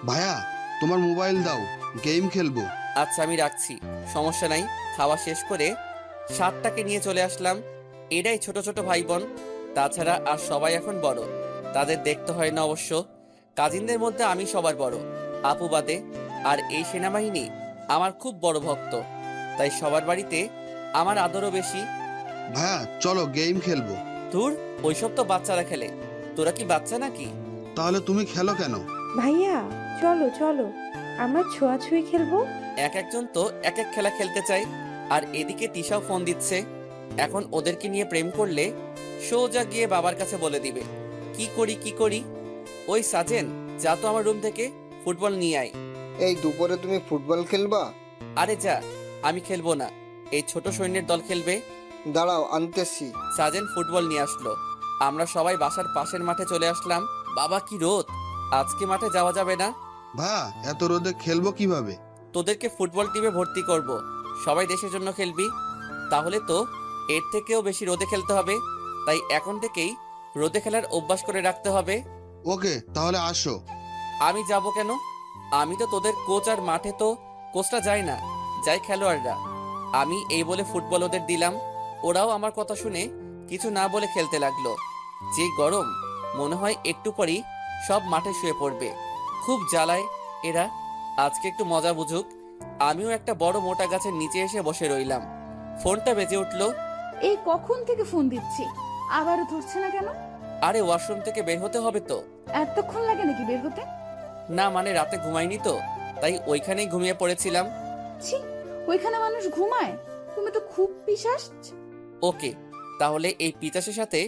ভাইয়া তোমার মোবাইল দাও, গেম খেলবো। আচ্ছা আমি রাখছি, সমস্যা নাই। খাওয়া শেষ করে সাতটাকে নিয়ে চলে আসলাম। এরাই ছোট ছোট ভাই বোন, তাছাড়া আর সবাই এখন বড়। তাদের দেখতে হয় না অবশ্য। কাজিনদের মধ্যে আমি সবার বড়, আপু বাদে। আর এই সেনাবাহিনী আমার খুব বড় ভক্ত, তাই সবার বাড়িতে আমার আদরও বেশি। ভাইয়া চলো গেম খেলবো। ধুর, ওইসব তো বাচ্চারা খেলে, তোরা কি বাচ্চা নাকি? তাহলে তুমি খেলো কেন? ভাইয়া চলো চলো, আমরা ছোঁয়াছুঁই খেলবো। এক একজন তো এক এক খেলা খেলতে চায়। আর এদিকে তিশাও ফোন দিচ্ছে। এখন ওদেরকে নিয়ে প্রেম করলে সোজা গিয়ে বাবার কাছে বলে দিবে। কি করি কি করি? ওই সাজেন, যা তো আমার রুম থেকে ফুটবল নিয়ে আয়। এই দুপুরে তুমি ফুটবল খেলবা? আরে যা, আমি খেলবো না, এই ছোট সৈন্যের দল খেলবে। দাঁড়াও আনতেছি। সাজেন ফুটবল নিয়ে আসলো। আমরা সবাই বাসার পাশের মাঠে চলে আসলাম। বাবা কি রোদ, আজকে মাঠে যাওয়া যাবে না। ভাইয়া এত রোদে খেলবো কিভাবে? তোদেরকে ফুটবল টিমে ভর্তি করব, সবাই দেশের জন্য খেলবি। তাহলে তো এর থেকেও বেশি রোদে খেলতে হবে, তাই এখন থেকেই রোদে খেলার অভ্যাস করে রাখতে হবে। ওকে তাহলে আসো। আমি যাব কেন? আমি তো তোদের কোচ, আর মাঠে তো কোচটা যায় না, যাই খেলোয়াড়রা। আমি এই বলে ফুটবল ওদের দিলাম। ওরাও আমার কথা শুনে কিছু না বলে খেলতে লাগলো। যে গরম, মনে হয় একটু পরেই সব মাঠে শুয়ে পড়বে। খুব জ্বালায় এরা। আজকে একটু মজা বুঝুক। আমিও একটা বড় মোটা গাছের নিচে এসে বসে রইলাম। ফোনটা বেজে উঠলো। এই কখন থেকে ফোন দিচ্ছি, আবারও ধরছে না কেন? আরে ওয়াশরুম থেকে বের হতে হবে তো। এতক্ষণ লাগে নাকি বের হতে? না মানে রাতে ঘুমাইনি তো, তাই ওইখানেই ঘুমিয়ে পড়েছিলাম। ছি, ওইখানে মানুষ ঘুমায়? তুমি তো খুব পিশাচ। ওকে, তাহলে এই পিতাসের সাথে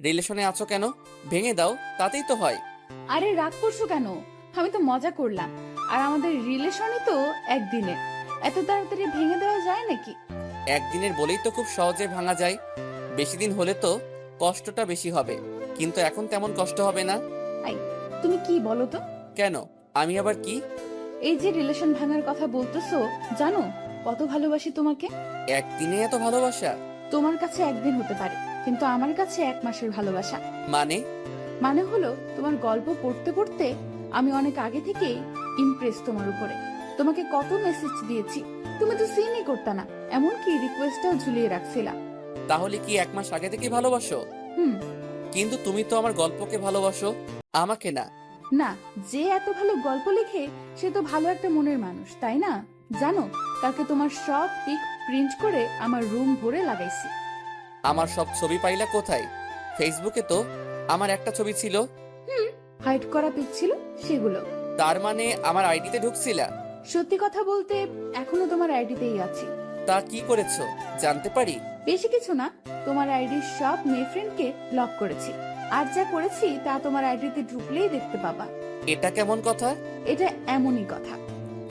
রিলেশনে আছো কেন? ভেঙে দাও, তাতেই তো হয়। আরে রাগ করছো কেন? আমি তো মজা করলাম। আর আমাদের রিলেশনই তো একদিনের, এত তাড়াতাড়ি ভেঙে দেওয়া যায় নাকি? একদিনের বলেই তো খুব সহজে ভাঙা যায়। বেশি দিন হলে তো কষ্টটা বেশি হবে, কিন্তু এখন তেমন কষ্ট হবে না। তুমি কি বলো তো? কেন, আমি আবার কি? এই যে রিলেশন ভাঙার কথা বলতেছো, জানো কত ভালোবাসি তোমাকে? একদিনে এত ভালোবাসা? তোমার কাছে একদিন হতে পারে, কিন্তু আমার কাছে 1 মাসের ভালোবাসা। মানে? মানে হলো, তোমার গল্প পড়তে পড়তে আমি অনেক আগে থেকেই ইমপ্রেস তোমার উপরে। তোমাকে কত মেসেজ দিয়েছি, তুমি তো সিনই করতে না, এমনকি রিকোয়েস্টটাও ঝুলিয়ে রাখছিলা। তাহলে কি 1 মাস আগে থেকে ভালোবাসো? হুম। কিন্তু তুমি তো আমার গল্পকে ভালোবাসো, আমাকে না। না, যে এত ভালো গল্প লেখে সে তো ভালো একটা মনের মানুষ, তাই না? জানো, কালকে তোমার সব পিক প্রিন্ট করে আমার রুম ভরে লাগাইছি। আমার সব ছবি পাইলা কোথায়? ফেসবুকে তো আমার একটা ছবি ছিল। হাইড করা পিক ছিল সেগুলো। তার মানে আমার আইডিতে ঢুকছিলা? সত্যি কথা বলতে এখনো তোমার আইডিতেই আছি। তা কি করেছো জানতে পারি? বেশি কিছু না, তোমার আইডির সব মেয়ে ফ্রেন্ডকে ব্লক করেছি। আর যা করেছি তা তোমার আইডিতে ঢুকলেই দেখতে পাবা। এটা কেমন কথা? এটা এমনই কথা।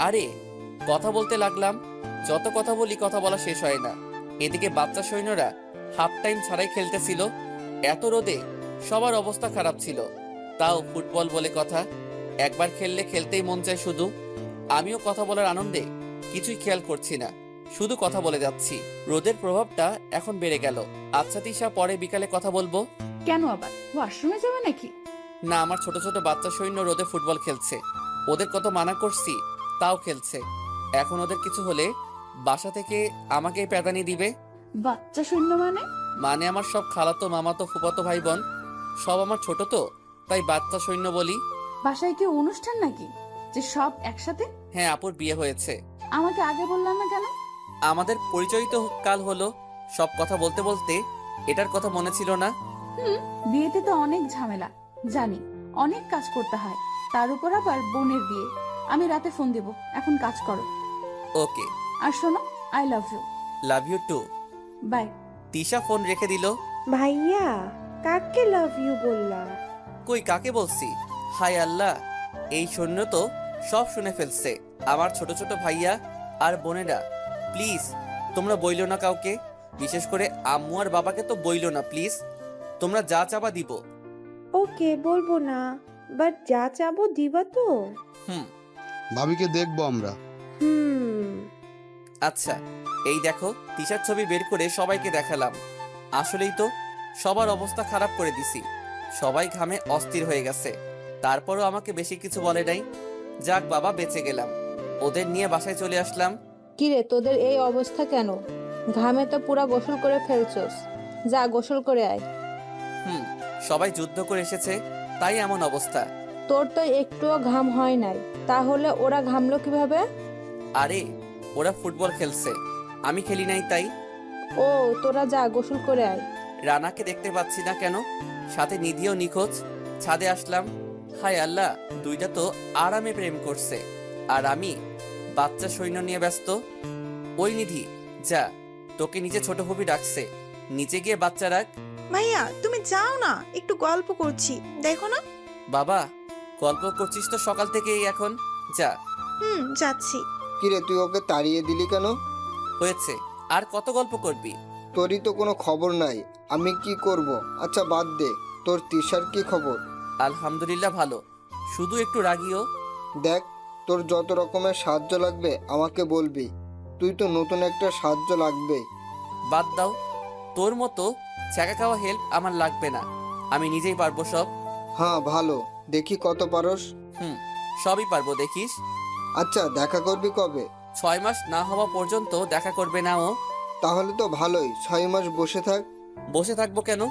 আরে কথা বলতে লাগলাম, যত কথা বলি কথা বলা শেষ হয় না। এদিকে বাচ্চা সৈন্যরা হাফ টাইম ছাড়াই খেলতেছিল। এত রোদে সবার অবস্থা খারাপ ছিল, তাও ফুটবল বলে কথা। একবার খেললে খেলতেই মন চায় শুধু। আমিও কথা বলার আনন্দে কিছুই খেয়াল করছি না, শুধু কথা বলে যাচ্ছি। রোদের প্রভাবটা এখন বেড়ে গেল। আচ্ছা তিশা, পরে বিকালে কথা বলবো। কেন আবার ওয়াশরুমে যাবে নাকি? না, আমার ছোট ছোট বাচ্চা সৈন্য রোদে ফুটবল খেলছে। ওদের কত মানা করছি, তাও খেলছে। এখন ওদের কিছু হলে বাসা থেকে আমাকে প্যাদানি দিবে। বাচ্চা সৈন্য মানে? মানে আমার সব খালাতো, মামাতো, ফুফাতো ভাই বোন সব আমার ছোট তো, তাই বাচ্চা সৈন্য বলি। বাসায় কি অনুষ্ঠান নাকি যে সব একসাথে? হ্যাঁ, আপুর বিয়ে হয়েছে। আমাকে আগে বললাম না কেন? আমাদের পরিচয় তো কাল হলো। সব কথা বলতে বলতে এটার কথা মনে ছিল না। বিয়েতে তো অনেক ঝামেলা, জানি, অনেক কাজ করতে হয়, তার উপর আবার বোনের বিয়ে। আমি রাতে ফোন দেব, এখন কাজ করো। ওকে। আর শোনো, I love you. Love you too. Bye. Tisha phone রেখে দিল। ভাইয়া কাকে লাভ ইউ বললা? কই, কাকে বলছি? হায় আল্লাহ, এই সৈন্য তো সব শুনে ফেলছে। আমার ছোট ছোট ভাইয়া আর বোনেরা, প্লিজ তোমরা বইলো না কাউকে, বিশেষ করে আম্মু আর বাবাকে তো বইলো না প্লিজ। তোমরা যা চাবা দিব। ওকে বলবো না, বাট যা চাবো দিবা তো? হুম। ভাবিকে দেখবো আমরা। হুম। আচ্ছা, এই দেখো টিশার্ট ছবি বের করে সবাইকে দেখালাম। আসলেই তো সবার অবস্থা খারাপ করে দিছি। সবাই ঘামে অস্থির হয়ে গেছে, তারপরও আমাকে বেশি কিছু বলে নাই। যাক বাবা, বেঁচে গেলাম। ওদের নিয়ে বাসায় চলে আসলাম। কিরে তোদের এই অবস্থা কেন? ঘামে তো পুরা গোসল করে ফেলছস, যা গোসল করে আয়। সবাই যুদ্ধ করে এসেছে, তাই এমন অবস্থা। তোর তো একটুও ঘাম হয় নাই, তাহলে ওরা ঘামলো কিভাবে? আরে ওরা ফুটবল খেলছে, আমি খেলি নাই তাই। ও তোরা যা গোসল করে আয়। রানাকে দেখতে পাচ্ছি না কেন? সাথে নিধিও নিখোঁজ। ছাদে আসলাম, হায় আল্লাহ, দুইটা তো আরামে প্রেম করছে, আর আমি বাচ্চা সৈন্য নিয়ে ব্যস্ত। ওই নিধি, যা, তোকে নিচে ছোট হবি ডাকছে, নিচে গিয়ে বাচ্চা রাখ। ভাইয়া তুমি যাও না, একটু গল্প করছি, দেখো না। বাবা, গল্প করছিস তো সকাল থেকেই, এখন যা। যাচ্ছি। কিরে তুই ওকে তাড়িয়ে দিলি কেন? হয়েছে, আর কত গল্প করবি? তোরই তো কোনো খবর নাই, আমি কি করব? আচ্ছা বাদ দে, তোর তিশার কি খবর? আলহামদুলিল্লাহ ভালো, শুধু একটু রাগিও। দেখ, তোর যত রকমের সাহায্য লাগবে আমাকে বলবি, তুই তো নতুন একটা সাহায্য লাগবে। বাদ দাও, তোর মতো ছ্যাঁকা খাওয়া হেল্প আমার লাগবে না, আমি নিজেই পারবো সব। হ্যাঁ ভালো, দেখি কত পারস। সবই পারবো, দেখিস। আচ্ছা দেখা করবি কবে? 6 মাস না হওয়া পর্যন্ত দেখা করবে না ও। তাহলে তো ভালোই, 6 মাস বসে থাক। বসে থাকবো কেন?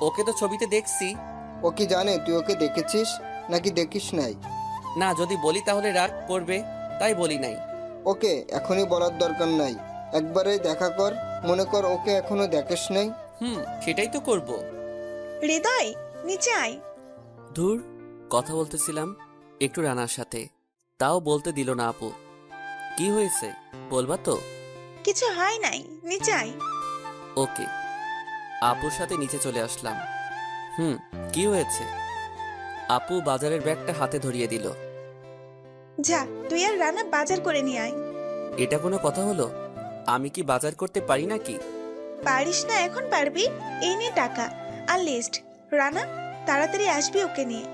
ওকে তো ছবিতে দেখছি। ও কি জানে তুই ওকে দেখেছিস নাকি দেখিস নাই? না, যদি বলি তাহলে রাগ করবে, তাই বলি নাই। ওকে এখনই বলার দরকার নাই, একবারেই দেখা কর, মনে কর ওকে এখনো দেখিস নাই। সেটাই তো করব। হৃদয়, নিচে আয়। ধুর, কথা বলতেছিলাম একটু রানার সাথে, তাও বলতে দিল না আপু। কি হয়েছে বলবা তো? কিছু হয় নাই, নিচে আয়। ওকে। আপুর সাথে নিচে চলে আসলাম। কি হয়েছে? আপু বাজারের ব্যাগটা হাতে ধরিয়ে দিল। যা, তুই আর রানা বাজার করে নিয়ে আয়। এটা কোনো কথা হলো? আমি কি বাজার করতে পারি নাকি? পারিস না, এখন পারবি। এই নে টাকা আর লিস্ট। রানা, তাড়াতাড়ি আসবি ওকে নিয়ে।